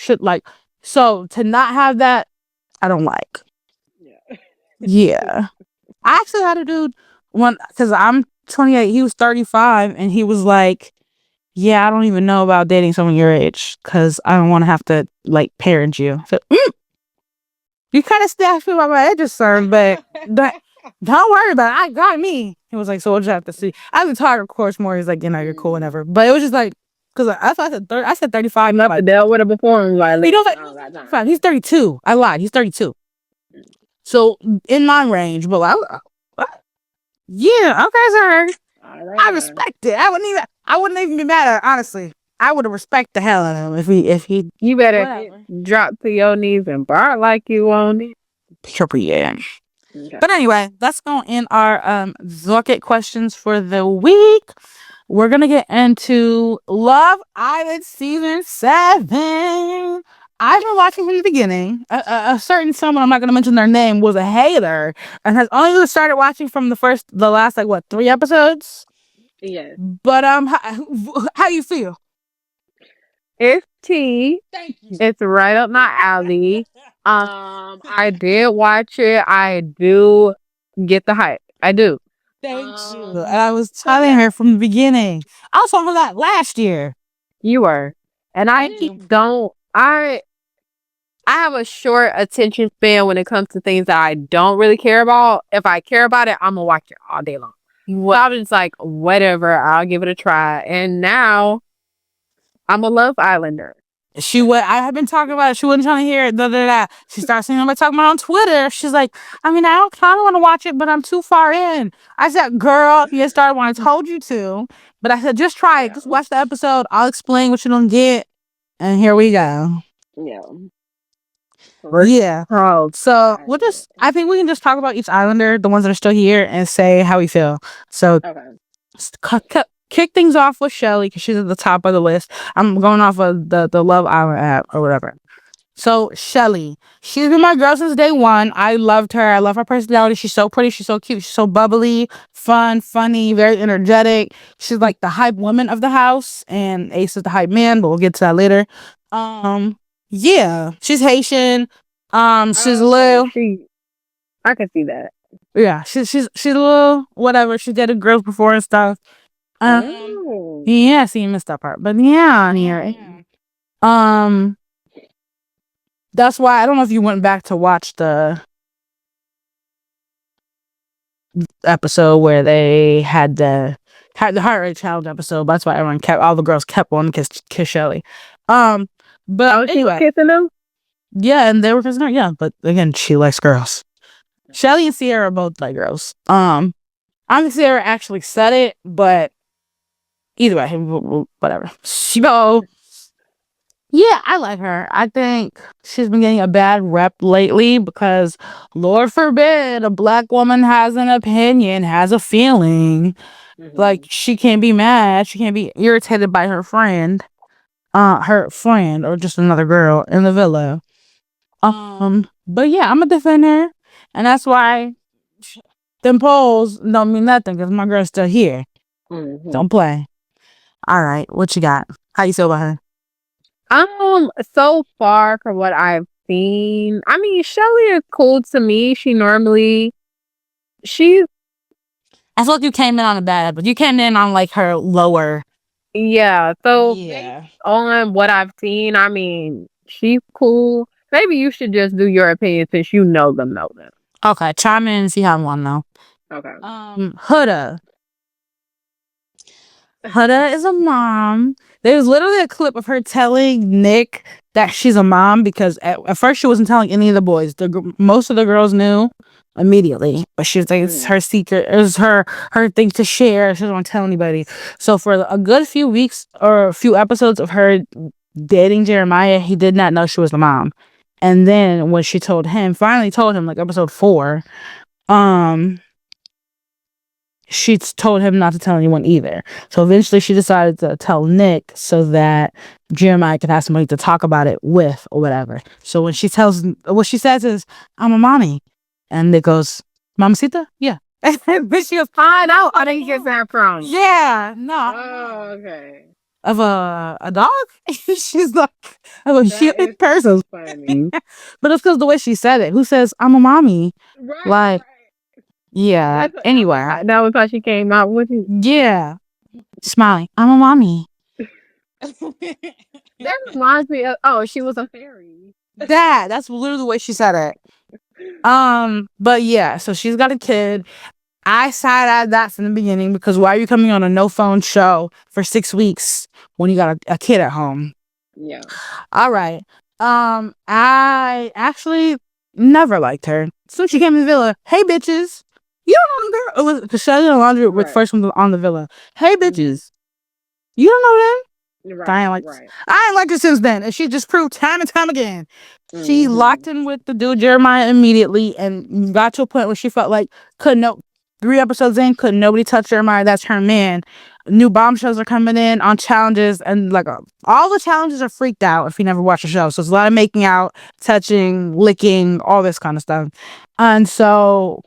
So to not have that, I don't like. Yeah. I actually had a dude because I'm 28, he was 35, and he was like, yeah, I don't even know about dating someone your age because I don't want to have to like parent you. So, you kind of staffed me by my edges, sir, but don't worry about it. I got me. He was like, so we'll just have to see. I was talking, of course, more. He's like, you're cool, whatever. But it was just like, because I said 35. Nothing dealt with it before. He's 32. I lied. He's 32. So in my range, but Yeah, okay, sir. All I right. respect it. I wouldn't even be mad at it, honestly. I would have respect the hell out of him if he You better whatever. drop to your knees and bark like you want it. Period. Okay. But anyway, let's go in our Docket questions for the week. We're gonna get into Love Island season 7. I've been watching from the beginning. A certain someone, I'm not gonna mention their name, was a hater and has only started watching from the last like what 3 episodes. Yes. But how you feel? It's tea. Thank you. It's right up my alley. I did watch it. I do get the hype. I do. Thank you. And I was telling her from the beginning. I was talking that last year. You were. And I Thank you. don't I have a short attention span when it comes to things that I don't really care about. If I care about it, I'm gonna watch it all day long. Well, I was just like, whatever, I'll give it a try. And now I'm a Love Islander. I have been talking about it. She wasn't trying to hear it. Da, da, da. She started saying, I'm talking about it on Twitter. She's like, I mean, I don't kind of want to watch it, but I'm too far in. I said, girl, you started when I told you to. But I said, just try it. Just watch the episode. I'll explain what you don't get. And here we go. Yeah. Yeah. So I think we can just talk about each Islander, the ones that are still here, and say how we feel. So kick things off with Shelly because she's at the top of the list. I'm going off of the Love Island app or whatever. So Shelly, she's been my girl since day one. I loved her. I love her personality. She's so pretty. She's so cute. She's so bubbly, fun, funny, very energetic. She's like the hype woman of the house, and Ace is the hype man. But we'll get to that later. Yeah, she's Haitian. She's a little. I can see that. Yeah, she's a little whatever. She dated girls before and stuff. Yeah, see, you missed that part, but yeah, on here. That's why I don't know if you went back to watch the episode where they had the heart rate challenge episode. But that's why all the girls kept on kiss Shelly. But anyway, kissing them. Yeah, and they were kissing her. Yeah, but again, she likes girls. Shelly and Sierra both like girls. I think Sierra actually said it, but either way, whatever. Yeah, I like her. I think she's been getting a bad rep lately because, Lord forbid, a black woman has an opinion, has a feeling. Like, she can't be mad. She can't be irritated by her friend, or just another girl in the villa. But yeah, I'm a defender, and that's why them polls don't mean nothing because my girl's still here. Don't play. All right, what you got? How you feel about her? So far from what I've seen, I mean, Shelly is cool to me. I feel like you came in on a bad, but you came in on like her lower. Yeah. So on what I've seen, I mean, she's cool. Maybe you should just do your opinion since you know them. Okay, chime in and see how I want to know. Okay. Huda. Huda is a mom. There's literally a clip of her telling Nick that she's a mom because at first she wasn't telling any of the boys. Most of the girls knew immediately, but she was like, it's her secret. It was her thing to share. She doesn't want to tell anybody. So for a good few weeks or a few episodes of her dating Jeremiah, he did not know she was the mom. And then when she finally told him, like episode 4, she told him not to tell anyone either. So eventually she decided to tell Nick so that Jeremiah could have somebody to talk about it with or whatever. So when what she says is, I'm a mommy. And Nick goes, Mamacita? Yeah. And she goes, find out. I didn't get that from. Yeah, no. Oh, okay. Of a dog? She's like, of a human person. Funny. But it's because the way she said it. Who says, I'm a mommy? Right. Yeah. Anyway. That was how she came out with it. Yeah. Smiling. I'm a mommy. That reminds me of, she was a fairy. That's literally the way she said it. But yeah, so she's got a kid. I side-eyed that from the beginning because why are you coming on a no-phone show for 6 weeks when you got a kid at home? Yeah. All right. I actually never liked her. So she came in the villa. Hey, bitches. You don't know them, girl. It was Cassandra and Alondra were the Right. first ones on the villa. Hey, Mhm. bitches. You don't know them? I ain't Right. like Right. I ain't liked her since then, and she just proved time and time again. She locked Mhm. in with the dude Jeremiah immediately, and got to a point where she felt like couldn't no 3 episodes in, couldn't nobody touch Jeremiah. That's her man. New bombshells are coming in on challenges, and like all the challenges are freaked out if you never watch the show. So it's a lot of making out, touching, licking, all this kind of stuff, and so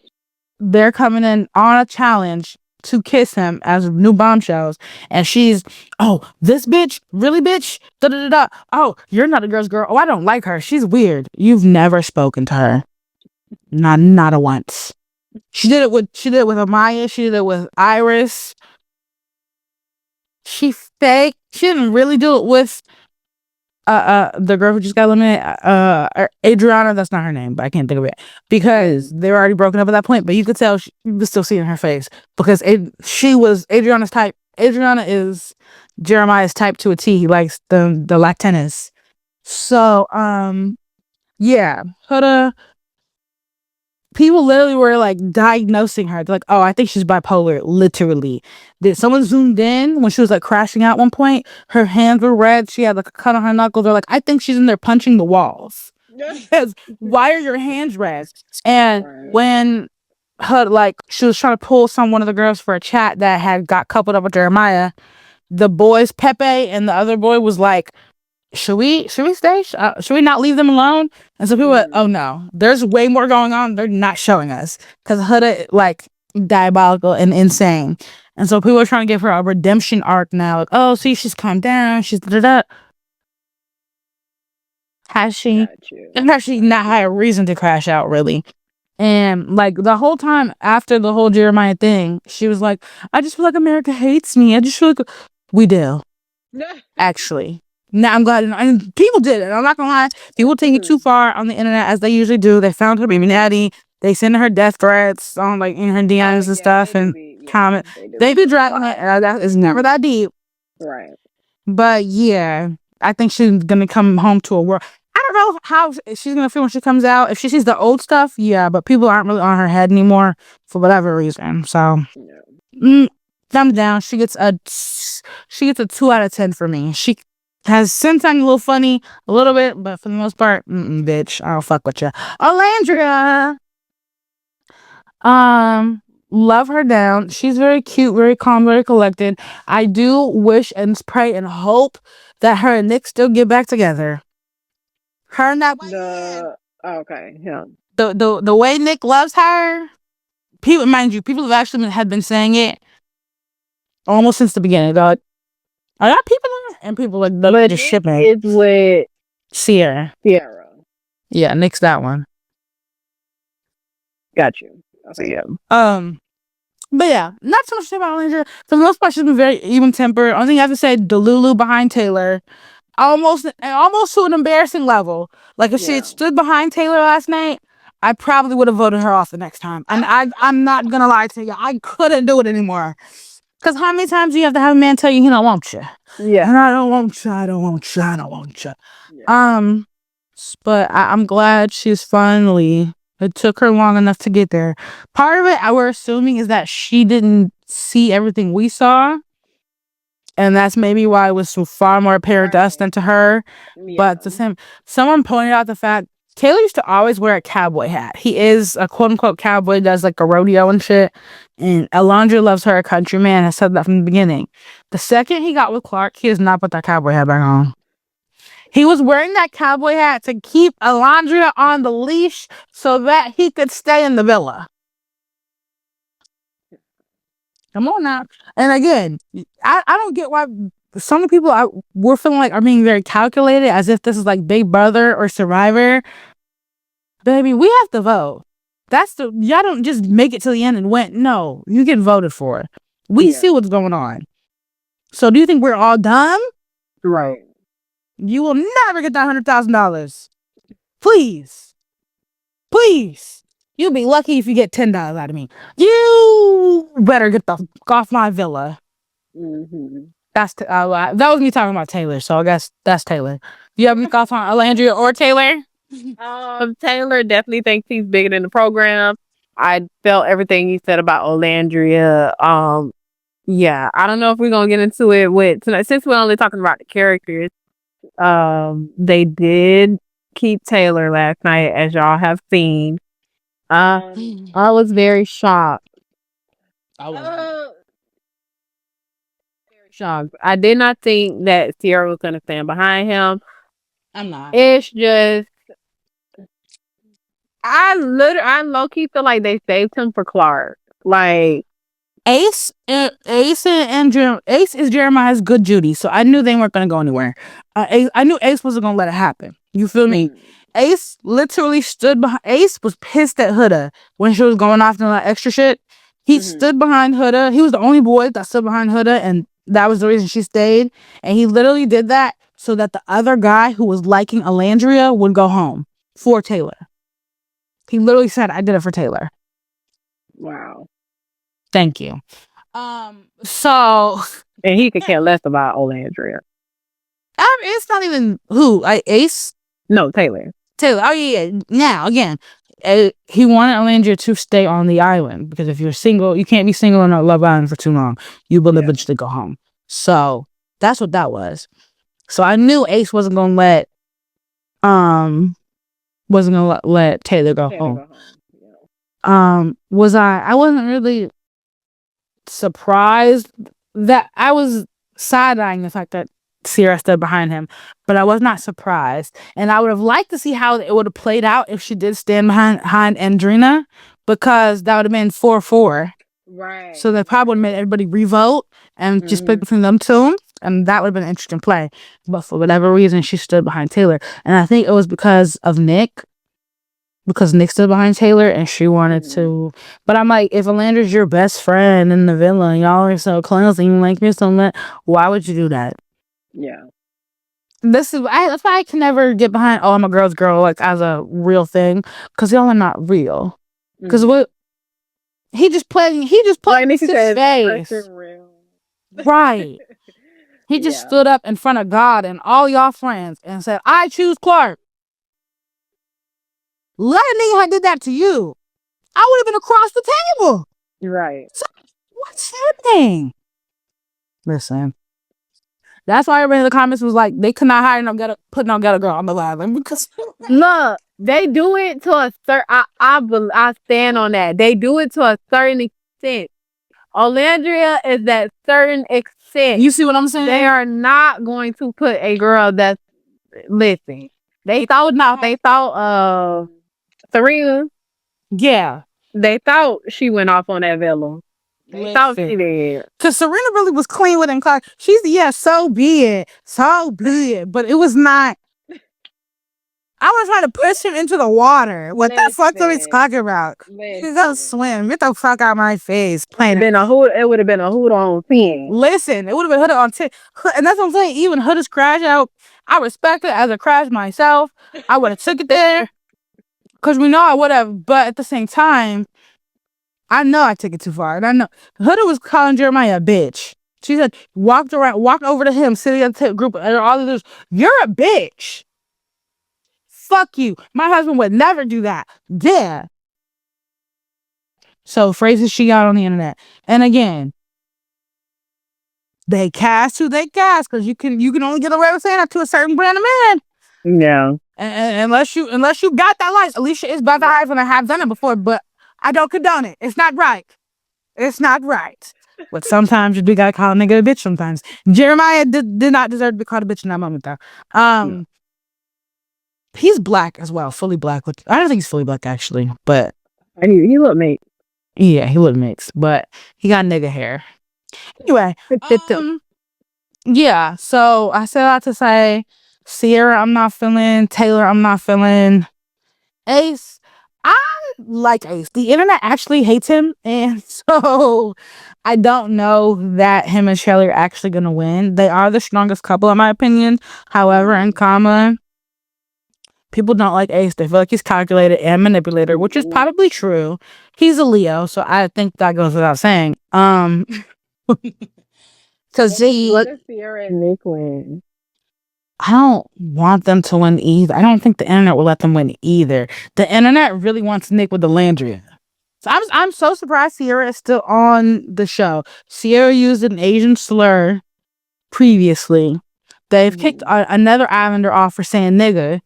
they're coming in on a challenge to kiss him as new bombshells. And she's, oh, this bitch, really, bitch? Da da da da. Oh, you're not a girl's girl. Oh, I don't like her. She's weird. You've never spoken to her. Not a once. She did it with Amaya. She did it with Iris. She faked. She didn't really do it with the girl who just got eliminated, Adriana. That's not her name, but I can't think of it because they were already broken up at that point. But you could tell you could still see in her face because she was Adriana's type. Adriana is Jeremiah's type to a T. He likes the Latinas. So yeah, Huda. People literally were like diagnosing her. They're like, oh, I think she's bipolar. Literally. Did someone zoomed in when she was like crashing out at one point? Her hands were red. She had like a cut on her knuckles. They're like, I think she's in there punching the walls. Because why are your hands red? And Right. when her like she was trying to pull one of the girls for a chat that had got coupled up with Jeremiah, the boys, Pepe and the other boy, was like, should we stay? Should we not leave them alone? And so people were, oh no, there's way more going on. They're not showing us because Huda like diabolical and insane. And so people are trying to give her a redemption arc now. Like, oh, see, she's calmed down. She's da. Has she? Got you. And actually not had a reason to crash out really. And like the whole time after the whole Jeremiah thing, she was like, I just feel like America hates me. I just feel like we do. Actually. Now I'm glad, and people did it. I'm not gonna lie. People take it too far on the internet as they usually do. They found her baby daddy. They send her death threats on like in her DMs and stuff and comment. They be dragging it. That is never that deep. Right. But yeah, I think she's gonna come home to a world. I don't know how she's gonna feel when she comes out. If she sees the old stuff, yeah. But people aren't really on her head anymore for whatever reason. So, thumbs down. She gets a 2 out of 10 for me. She has sometimes a little funny, a little bit, but for the most part, bitch, I don't fuck with you. Alandria, love her down. She's very cute, very calm, very collected. I do wish and pray and hope that her and Nick still get back together. Her and that okay, yeah. the way Nick loves her, people, mind you, people have actually had been saying it almost since the beginning. They're like, are that people on it? And people like, they're just shipping it. It's with Sierra. Yeah, Nick's that one. Got you. Okay. Yeah. But yeah, not so much to say about Alandria. For the most part, she's been very even tempered. Only thing I have to say, Delulu behind Taylor, almost to an embarrassing level. Like if she had stood behind Taylor last night, I probably would have voted her off the next time. And I'm not gonna lie to you, I couldn't do it anymore. Because how many times do you have to have a man tell you he don't want you? Yeah. And I don't want you. I don't want you. I don't want you. Yeah. But I'm glad she's finally. It took her long enough to get there. Part of it, we're assuming, is that she didn't see everything we saw. And that's maybe why it was so far more apparent to us than to her. Yeah. But the same, someone pointed out the fact Taylor used to always wear a cowboy hat. He is a quote unquote cowboy, does like a rodeo and shit. And Alondra loves her a countryman. I said that from the beginning. The second he got with Clark, he does not put that cowboy hat back on. He was wearing that cowboy hat to keep Alondra on the leash so that he could stay in the villa. Come on now. And again, I don't get why some people we're feeling like are being very calculated as if this is like Big Brother or Survivor. Baby, we have to vote. Y'all don't just make it to the end and win. No, you get voted for. We see what's going on. So do you think we're all dumb? Right. You will never get that $100,000. Please. You'll be lucky if you get $10 out of me. You better get the fuck off my villa. Mm-hmm. That was me talking about Taylor, so I guess that's Taylor. Do you have any thoughts on Alandria or Taylor? Taylor definitely thinks he's bigger than the program. I felt everything you said about Olandria. Yeah, I don't know if we're gonna get into it with tonight since we're only talking about the characters. They did keep Taylor last night, as y'all have seen. I was very shocked. I was Very shocked. I did not think that Sierra was gonna stand behind him. I'm not. It's just I low key feel like they saved him for Clark. Like Ace is Jeremiah's good Judy, so I knew they weren't gonna go anywhere. I knew Ace wasn't gonna let it happen. You feel me? Ace literally stood behind. Ace was pissed at Huda when she was going off doing that extra shit. He stood behind Huda. He was the only boy that stood behind Huda, and that was the reason she stayed. And he literally did that so that the other guy who was liking Alandria would go home for Taylor. He literally said, "I did it for Taylor." Wow. Thank you. So and he could care less about Olandria. it's not even who Ace. No, Taylor. Taylor. Oh yeah. Now again, he wanted Alandria to stay on the island because if you're single, you can't be single on a Love Island for too long. You will eventually go home. So that's what that was. So I knew Ace wasn't gonna let Taylor go home. I wasn't really surprised that I was side-eyeing the fact that Sierra stood behind him, but I was not surprised. And I would have liked to see how it would have played out if she did stand behind Andrina, because that would have been 4-4. Right. So they probably would have made everybody revote and just pick between them two. And that would have been an interesting play. But for whatever reason, she stood behind Taylor. And I think it was because of Nick. Because Nick stood behind Taylor and she wanted to. But I'm like, if Alandra's your best friend in the villa and y'all are so close and you like her so much, why would you do that? Yeah. That's why I can never get behind, oh, I'm a girl's girl, like, as a real thing. Because y'all are not real. Because what? He just put his face. Right. He just stood up in front of God and all y'all friends and said, I choose Clark. Let a nigga did that to you, I would have been across the table. Right. So, what's happening? Listen. That's why everybody in the comments was like, they could not hire put no ghetto girl on the island because look, they do it to a certain. I stand on that. They do it to a certain extent. Olandria is that certain extent. You see what I'm saying? They are not going to put a girl that's listen. They thought Serena. Yeah. They thought she went off on that villa. They thought she did. Because Serena really was clean with him. She's so be it. So be it. But it was not. I was trying to push him into the water. What the fuck are we talking about? He's gonna swim. Get the fuck out of my face. It would have been a hoot on 10. Listen, it would have been hood on 10. And that's what I'm saying. Even Hood's crash out, I respect it as a crash myself. I would have took it there. Because we know I would have. But at the same time, I know I took it too far. And I know Huda was calling Jeremiah a bitch. She said, walked over to him, sitting at the group, and all of this. You're a bitch. Fuck you. My husband would never do that. Yeah. So phrases she got on the internet. And again, they cast who they cast, because you can only get away with saying that to a certain brand of man. Yeah. And unless you got that license. Alicia is by the eyes and I have done it before, but I don't condone it. It's not right. It's not right. But sometimes you do gotta call a nigga a bitch sometimes. Jeremiah did not deserve to be called a bitch in that moment though. He's black as well, fully black. I don't think he's fully black actually, but he look mixed. Yeah, he look mixed, but he got nigga hair. Anyway, yeah. So I said that to say, Sierra, I'm not feeling. Taylor, I'm not feeling. Ace, I like Ace. The internet actually hates him, and so I don't know that him and Shelly are actually gonna win. They are the strongest couple in my opinion. However, in common, people don't like Ace. They feel like he's calculated and manipulator, which is probably true. He's a Leo, so I think that goes without saying. Because what if Sierra and Nick win? I don't want them to win either. I don't think the internet will let them win either. The internet really wants Nick with Alandria. So I'm so surprised Sierra is still on the show. Sierra used an Asian slur previously. They've kicked another Islander off for saying nigga.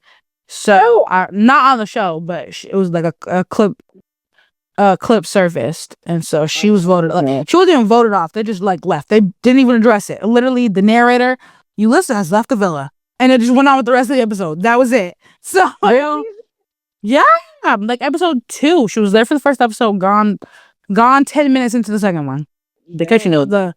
So not on the show, but it was like a clip surfaced, and so she was voted. She wasn't even voted off. They just like left. They didn't even address it. Literally, the narrator, Ulysses, has left the villa, and it just went on with the rest of the episode. That was it. So yeah, like episode 2, she was there for the first episode. Gone 10 minutes into the second one. Because the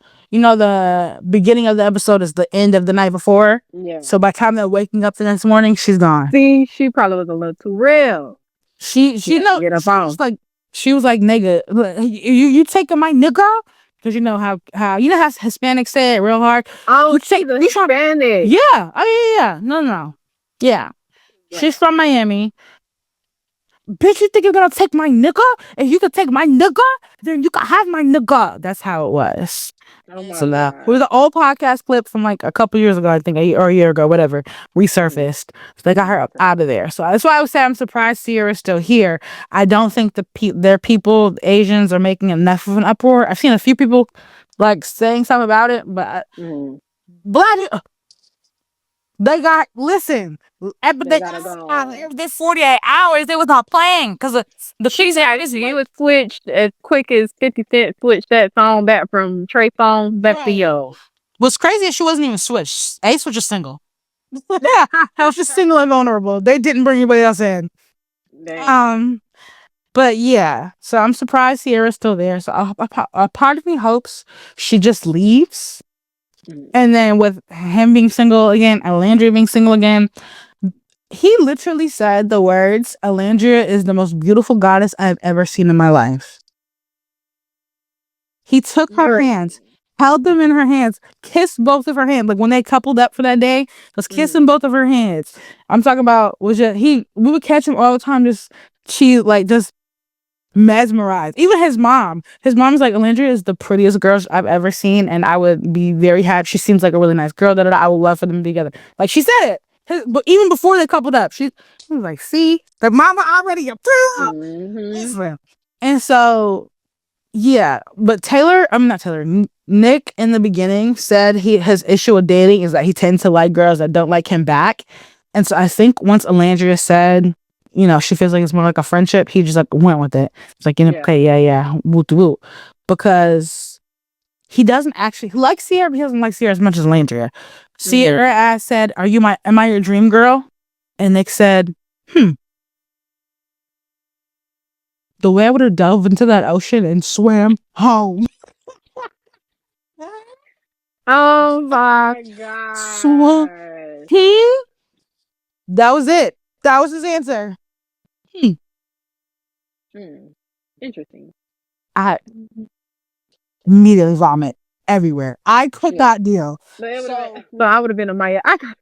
beginning of the episode is the end of the night before. Yeah. So by the time they're waking up the next morning, she's gone. See, she probably was a little too real. She she was like nigga, you taking my nigga, because you know how Hispanics say it real hard. Oh, she's Hispanic. Yeah. Oh yeah. No. Yeah. She's from Miami. Bitch, you think you're gonna take my nigga? If you could take my nigga, then you can have my nigga. That's how it was. So now it was an old podcast clip from like a couple years ago, I think, or a year ago, whatever, resurfaced. So they got her out of there. So that's why I would say I'm surprised Sierra's still here. I don't think their people, the Asians, are making enough of an uproar. I've seen a few people like saying something about it, but they got this 48 hours they was not playing because the She said he was switched as quick as 50 Cent switched that song back from Trey Songz back to Yo. What's crazy is she wasn't even switched. Ace was just single. Yeah, I was just single and vulnerable. They didn't bring anybody else in. But yeah, so I'm surprised Sierra's still there. So a part of me hopes she just leaves. And then with him being single again, Alandria being single again, he literally said the words, Alandria is the most beautiful goddess I've ever seen in my life. He took her hands, held them in her hands, kissed both of her hands. Like when they coupled up for that day, was kissing both of her hands. I'm talking about, we would catch him all the time, just mesmerized. Even his mom's like, Alandria is the prettiest girl I've ever seen, and I would be very happy. She seems like a really nice girl. I would love for them to be together. Like she said it, but even before they coupled up, she was like, "See, the mama already approved." And so, yeah. But Nick in the beginning said his issue with dating is that he tends to like girls that don't like him back, and so I think once Alandria said, she feels like it's more like a friendship, he just like went with it. It's like, okay, yeah, woot. Because he doesn't actually like Sierra, but he doesn't like Sierra as much as Landria. Sierra said, am I your dream girl? And Nick said, the way I would have dove into that ocean and swam home. Oh my God. That was it. That was his answer. Interesting. I immediately vomit everywhere. I could not deal. So I would have been a Maya. I got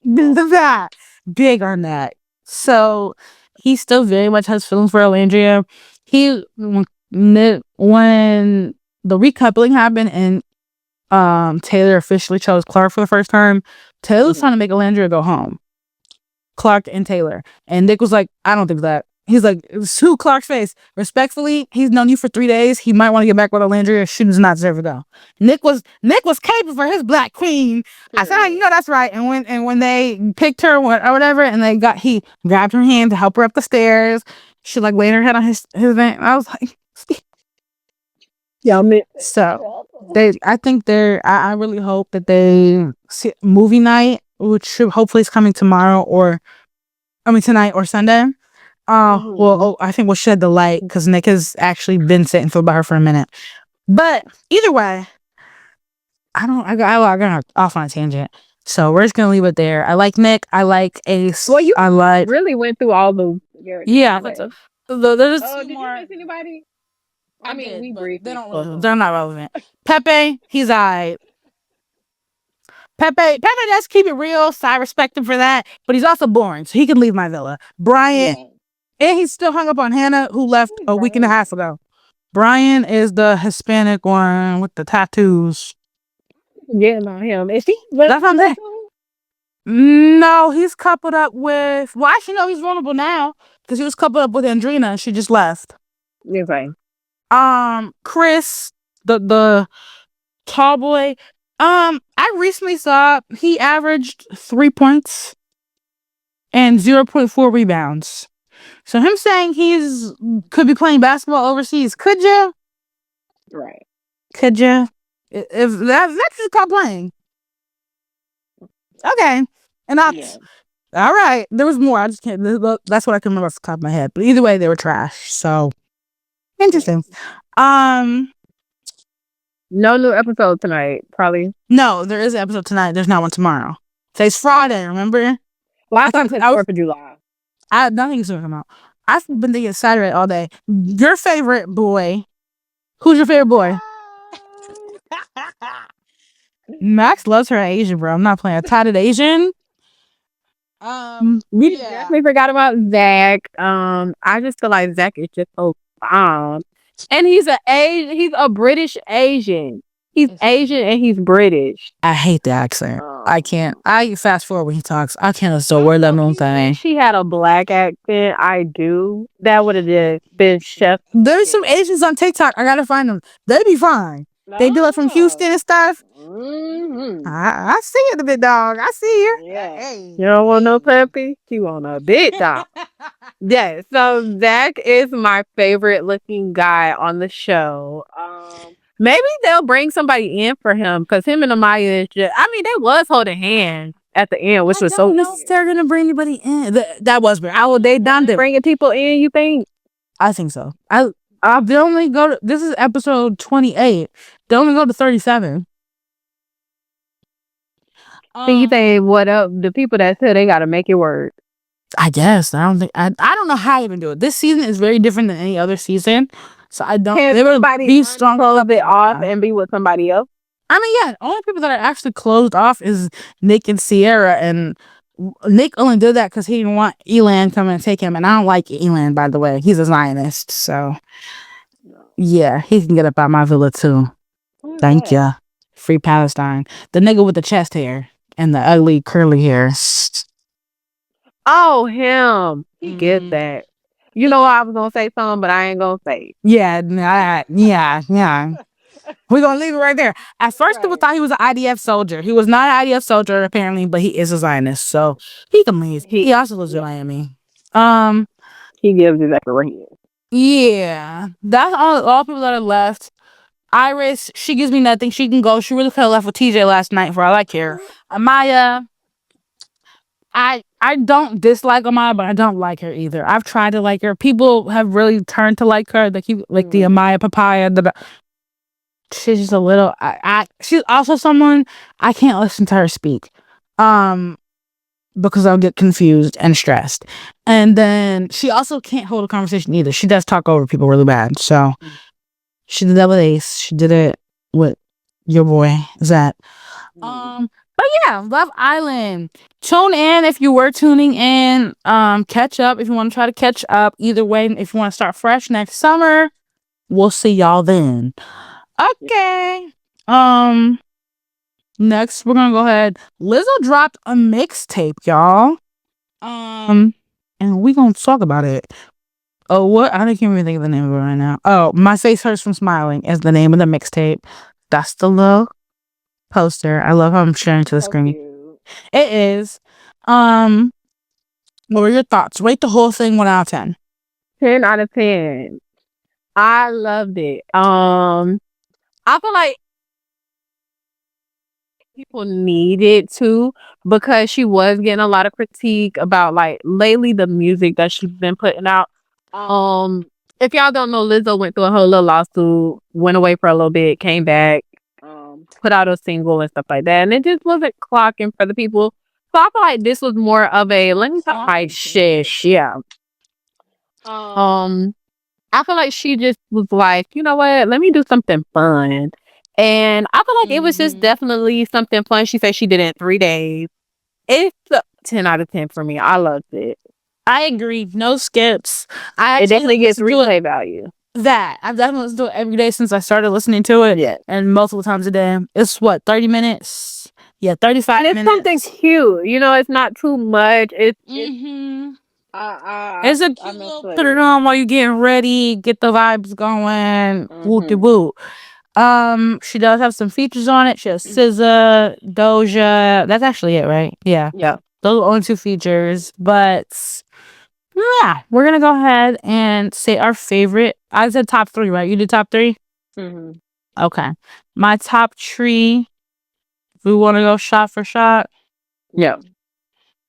that big on that. So he still very much has feelings for Alandria. When the recoupling happened and Taylor officially chose Clark for the first time, Taylor's trying to make Alandria go home. Clark and Taylor. And Nick was like, I don't think that. He's like, sue Clark's face. Respectfully, he's known you for 3 days. He might want to get back with Alandria. She does not deserve to go. Nick was caping for his black queen. I said, that's right. And when they picked her or whatever, and he grabbed her hand to help her up the stairs. She like laid her head on his thing. I was like, so I really hope that they see movie night, which should hopefully is coming tonight or Sunday. I think we'll shed the light because Nick has actually been sitting about her for a minute. But either way, I got off on a tangent. So we're just gonna leave it there. I like Nick. I like Ace. Well, really went through all the there's did you miss anybody? I mean, we briefly. They're not relevant. Pepe, he's alright. Pepe, let's keep it real. So I respect him for that. But he's also boring, so he can leave my villa. Brian, and he's still hung up on Hannah, who left a week and a half ago. Brian is the Hispanic one with the tattoos. Yeah, not him. Is he? That's not that. No, he's coupled up with. Well, actually, no, he's vulnerable now because he was coupled up with Andrina and she just left. You're fine. Chris, the tall boy. I recently saw he averaged 3 points and 0.4 rebounds. So him saying could be playing basketball overseas, could you? Right. Could you? If that's just called playing. Okay. And that's all right. There was more. I just can't. That's what I can remember off the top of my head. But either way, they were trash. So interesting. No new episode tonight, probably. No, there is an episode tonight. There's not one tomorrow. Today's Friday, remember? Last time said 4th of July. I don't think it's gonna come out. I've been thinking Saturday all day. Your favorite boy. Who's your favorite boy? Max loves her Asian, bro. I'm not playing. A tatted Asian. We definitely forgot about Zach. I just feel like Zach is just so bomb. And he's a British Asian. He's Asian and he's British. I hate the accent. I can't. I fast forward when he talks. I can't still word that no thing. She had a black accent. I do. That would have just been chef. There's some Asians on TikTok. I gotta find them. They'd be fine. They do it from Houston and stuff. Mm-hmm. I see it, the big dog. I see you. Yeah. Hey. You don't want no puppy? You want a big dog. Yeah. So Zach is my favorite looking guy on the show. Maybe they'll bring somebody in for him because him and Amaya is just. I mean, they was holding hands at the end, which was so. I don't know if they're gonna bring anybody in. That was weird. They done it. Bringing people in. You think? I think so. They only go to. This is episode 28. They only go to 37. So you think what up? The people that said they got to make it work. I guess. I don't know how you even do it. This season is very different than any other season. So I don't. Can somebody be strong, close it off, and be with somebody else? I mean, yeah. The only people that are actually closed off is Nick and Sierra, and Nick only did that because he didn't want Elan coming and take him. And I don't like Elan, by the way. He's a Zionist, so yeah, he can get up out my villa too. Thank ya. Free Palestine. The nigga with the chest hair and the ugly curly hair. Oh, him. He gets that. You know, I was gonna say something, but I ain't gonna say. Yeah. We're gonna leave it right there. At first, people thought he was an IDF soldier. He was not an IDF soldier, apparently, but he is a Zionist, so he can leave. He also lives in Miami. He gives you that for him. Yeah, that's all people that are left. Iris, she gives me nothing. She can go. She really could have left with TJ last night for all I care. Amaya, I don't dislike Amaya, but I don't like her either. I've tried to like her. People have really turned to like her. They keep like the Amaya papaya. She's just a little. She's also someone I can't listen to her speak, because I'll get confused and stressed. And then she also can't hold a conversation either. She does talk over people really bad. So she did that with Ace. She did it with your boy Zach. But yeah, Love Island. Tune in if you were tuning in. Catch up if you want to try to catch up. Either way, if you want to start fresh next summer, we'll see y'all then. Okay. Next we're gonna go ahead. Lizzo dropped a mixtape, y'all. And we gonna talk about it. Oh, what? I can't even think of the name of it right now. Oh, My Face Hurts from Smiling is the name of the mixtape. That's the little poster. I love how I'm sharing to the screen. Cute. It is. What were your thoughts? Rate the whole thing 1 out of 10. 10 out of 10. I loved it. I feel like people needed to, because she was getting a lot of critique about like lately the music that she's been putting out. If y'all don't know, Lizzo went through a whole little lawsuit, went away for a little bit, came back, put out a single and stuff like that, and it just wasn't clocking for the people. So I feel like this was more of a let me talk like shish, yeah. I feel like she just was like, you know what, let me do something fun. And I feel like it was just definitely something fun. She said she did it in 3 days. It's a 10 out of 10 for me. I loved it. I agree. No skips. It definitely gets replay value. I've definitely listened to it every day since I started listening to it. Yeah. And multiple times a day. It's what, 30 minutes? Yeah, 35 minutes. And it's something cute. You know, it's not too much. It's It's a cute little put it on while you're getting ready, get the vibes going, whoop de whoop. She does have some features on it. She has SZA, Doja. That's actually it, right? Yeah. Yeah. Those are only 2 features, but yeah, we're gonna go ahead and say our favorite. I said top 3, right? You did top 3? Mm-hmm. Okay. My top 3, we want to go shot for shot. Yeah.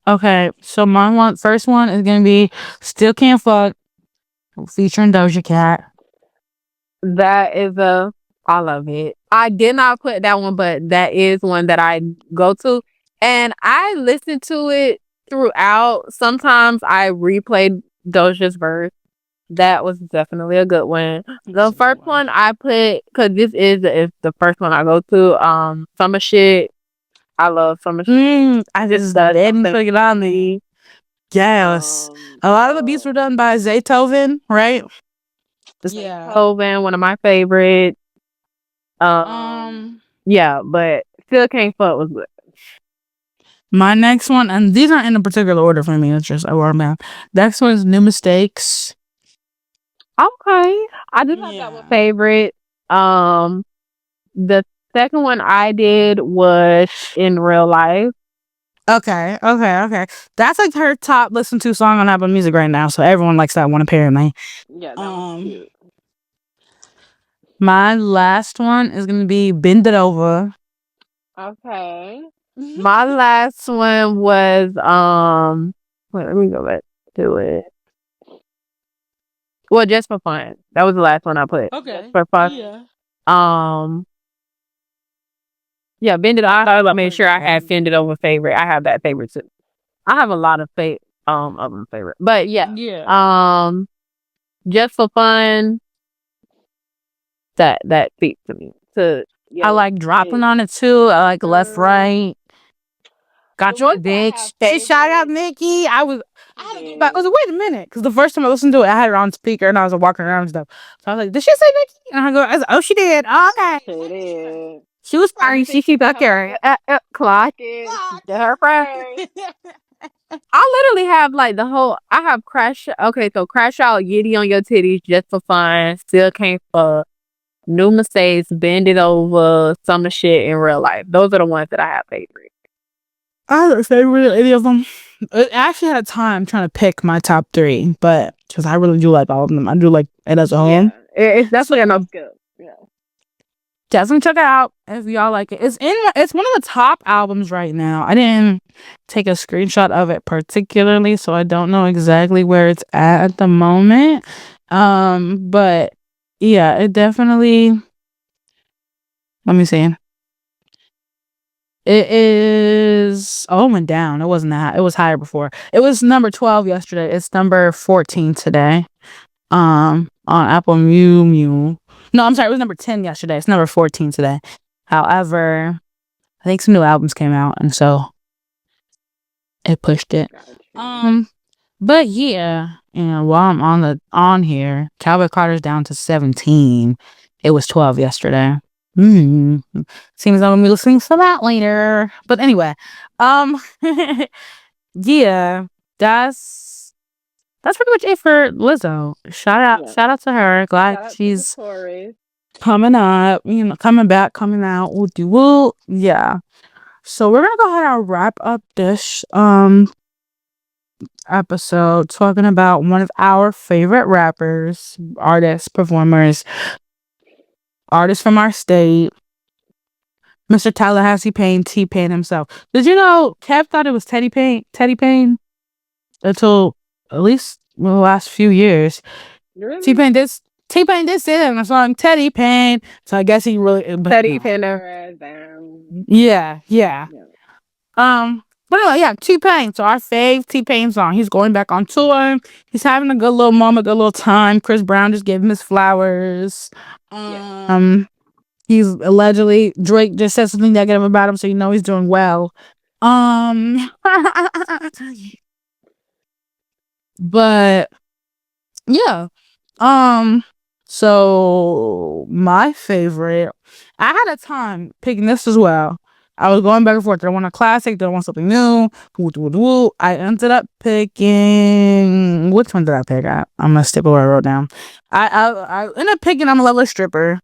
Okay, so my first one is gonna be Still Can't Fuck featuring Doja Cat. That is I love it. I did not put that one, but that is one that I go to. And I listen to it throughout. Sometimes I replayed Doja's verse. That was definitely a good one. The first one I put, because this is the first one I go to, Summer Shit. I love Summer Shit. I just didn't put it on me. Yes. A lot of the beats were done by Zaytoven, right? Zaytoven, one of my favorites. Yeah, but Still Can't Fuck was good. My next one, and these aren't in a particular order for me, it's just a word man. Next one is New Mistakes. Okay. I do have that one favorite. The second one I did was In Real Life. Okay. That's like her top listened to song on Apple Music right now, so everyone likes that one apparently. Yeah, that was cute. My last one is gonna be Bend It Over. Okay. My last one was wait, let me go back to it. Well, Just for Fun. That was the last one I put. Okay. Just for Fun. Yeah, Bend It Over. I made sure I had Bend It Over favorite. I have that favorite too. I have a lot of of them favorite. But yeah. Just for Fun. That speaks to me. I like Dropping on It too. I like Left Right. Got Your Bitch. Hey, shout out Nikki. I was like, wait a minute, because the first time I listened to it, I had it on speaker and I was walking around and stuff. So I was like, did she say Nikki? And I was like, oh, she did. Oh, okay. She did. She was fine. She back here. Clock it. Her friend. I literally have like I have Crash. Okay, so Crash Out, Yitty on Your Titties, Just for Fun, Still Can't Fuck, New Mistakes, Bend It Over, Summer Shit, In Real Life. Those are the ones that I have favorite. I don't favorite any of them. I actually had a time trying to pick my top 3, but because I really do like all of them. I do like it as a whole. It's definitely a no skill. Yeah. Definitely check it out if y'all like it. It's one of the top albums right now. I didn't take a screenshot of it particularly, so I don't know exactly where it's at the moment. But yeah, it definitely. Let me see. It is. Oh, it went down. It wasn't that. It was higher before. It was number 12 yesterday. It's number 14 today. On Apple Music. No, I'm sorry. It was number 10 yesterday. It's number 14 today. However, I think some new albums came out, and so it pushed it. But yeah, and while I'm on here, Cowboy Carter's down to 17. It was 12 yesterday. Seems I'm gonna be listening to that later. But anyway, yeah, that's pretty much it for Lizzo. Shout out to her. Glad she's coming up, coming back, coming out. Woo. Yeah. So we're gonna go ahead and wrap up this episode talking about one of our favorite rappers, artists, performers, artists from our state, Mr. Tallahassee Payne, T-Pain himself. Did you know Kev thought it was Teddy Payne until at least the last few years. Really? T-Pain did say that in the song Teddy Payne. So I guess he really Teddy Payne. Yeah. But anyway, yeah, T-Pain. So our fave T-Pain song. He's going back on tour. He's having a good little moment, good little time. Chris Brown just gave him his flowers. He's allegedly, Drake just said something negative about him, so you know he's doing well. But yeah. So my favorite, I had a time picking this as well. I was going back and forth. Do I want a classic? Do I want something new? Woo, woo, woo. I ended up picking. Which one did I pick? I'm gonna step what I wrote down. I ended up picking I'm a Loveless Stripper.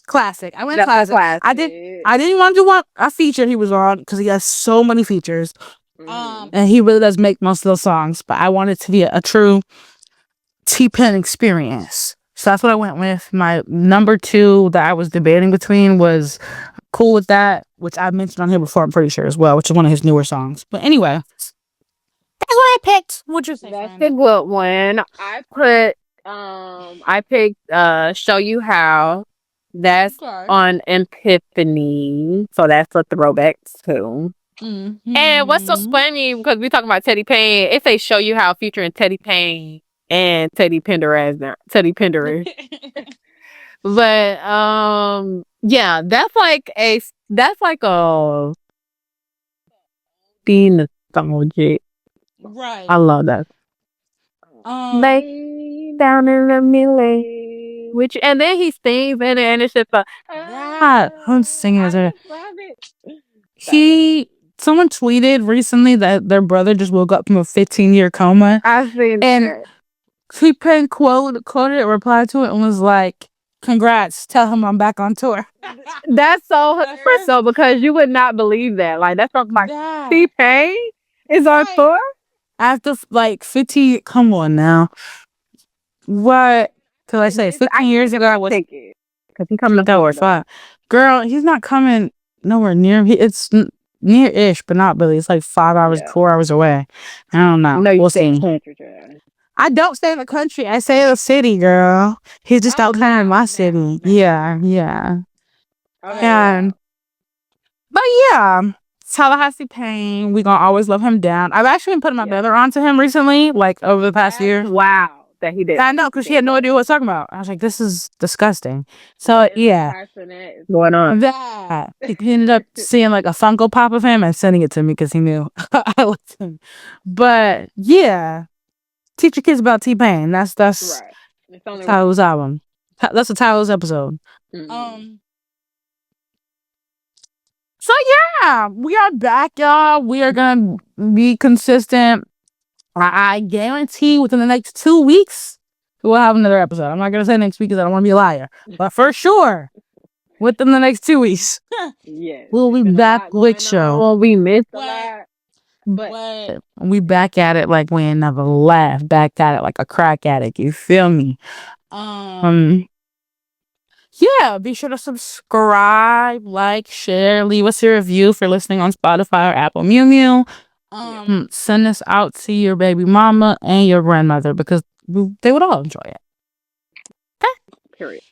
Classic. I went classic. I didn't want to do what a feature he was on because he has so many features. And he really does make most of those songs. But I wanted to be a true T-Pen experience. So that's what I went with. My number 2 that I was debating between was Cool With That, which I've mentioned on here before, I'm pretty sure as well, which is one of his newer songs. But anyway, that's what I picked. What'd you say, That's friend? a good one. I picked Show You How. That's on Epiphany. So that's a throwback too. And what's so funny, because we talking about Teddy Payne, it say Show You How featuring Teddy Payne and Teddy Pendergrass. But yeah, that's like a be nostalgic. Right. I love that. Lay down in the middle, which and then he sings in it, and it's just I'm singing as a someone tweeted recently that their brother just woke up from a 15-year coma. I seen and T-Pain quoted it, replied to it, and was like, "Congrats! Tell him I'm back on tour." That's so hilarious, though, because you would not believe that. Like that's from like T-Pain is on tour after like 15. Come on now, what? Till I say 15 years ago, I was because he coming to or 5. Girl, he's not coming nowhere near. It's near-ish, but not really. It's like 5 hours, 4 hours away. I don't know. No, we'll see. I don't stay in the country. I stay in the city, girl. He's just out there in my city. Yeah. And but yeah, Tallahassee Payne, we gonna always love him down. I've actually been putting my brother onto him recently, like over the past year. Wow, that he did. I know, because she had no idea what I was talking about. I was like, this is disgusting. So yeah, Going on. that he ended up seeing like a Funko Pop of him and sending it to me because he knew I liked him. But yeah, teach your kids about T-Pain. That's Tyler's album. That's a Tyler's episode. So yeah, we are back, y'all. We are gonna be consistent. I guarantee within the next 2 weeks we'll have another episode. I'm not gonna say next week because I don't want to be a liar, but for sure within the next 2 weeks, we'll be back with show. Well, we missed a lot, but we back at it like we ain't never left. Back at it like a crack addict. You feel me? Yeah, be sure to subscribe, like, share, leave us a review for listening on Spotify or Apple Music. Send this out to your baby mama and your grandmother because they would all enjoy it. Okay. Period.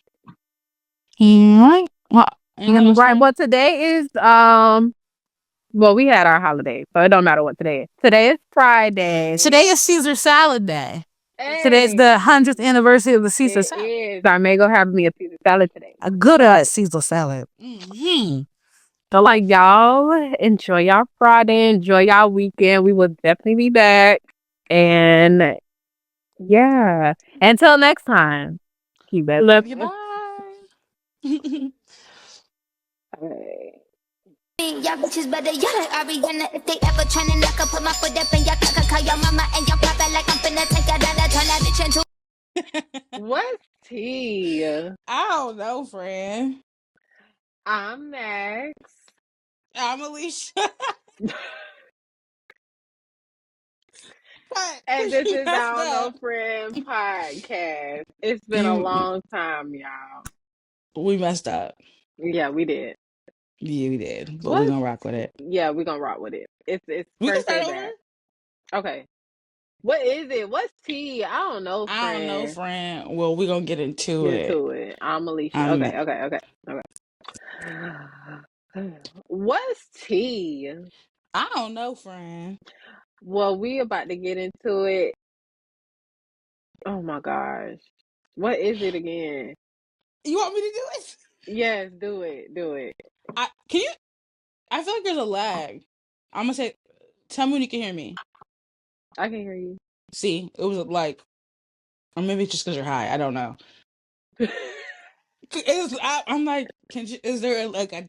Right. Well, right. Well, today is well, we had our holiday, so it don't matter what today is. Today is Friday. Today is Caesar Salad Day. Hey. Today's the 100th anniversary of the Caesar salad. So I may go have me a Caesar salad today. A good Caesar salad. So like y'all enjoy y'all Friday, enjoy y'all weekend. We will definitely be back. And yeah. Until next time. Keep it. Love you. Bye. Y'all bitches better yell like Ariana. If they ever tryna knock, I put my foot up and y'all call your mama and y'all pop it like I'm finna take y'all down. Turn that bitch into. What's tea? I don't know, friend. I'm Max. I'm Alicia. And this is our No Friend podcast. It's been a long time, y'all. We messed up. Yeah, we did. Yeah, we did. But we're gonna rock with it. Yeah, we're gonna rock with it. It's we first can day start back. over. Okay. What is it? What's tea? I don't know, friend. I don't know, friend. Well, we're gonna get into it. I'm Alicia. Okay. What's tea? I don't know, friend. Well, we about to get into it. Oh my gosh. What is it again? You want me to do it? Yes, do it. Can you? I feel like there's a lag. I'm gonna say, tell me when you can hear me. I can hear you. See, it was like, or maybe it's just because you're high. I don't know. I'm like, is there like a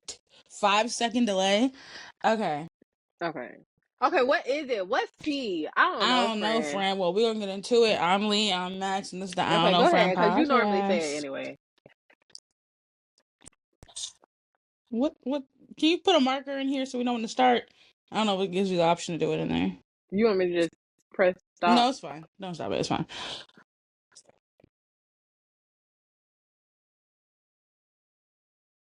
5-second delay. Okay. Okay. Okay, what is it? What's P? I don't I know, don't know, friend. friend. Well, we're gonna get into it. I'm Lee, I'm Max, and this is the I Don't Okay, Know go Friend ahead, because you normally say it podcast. anyway. What can you put a marker in here so we know when to start? I don't know if it gives you the option to do it in there. You want me to just press No, stop? it's fine. Don't stop it, it's fine.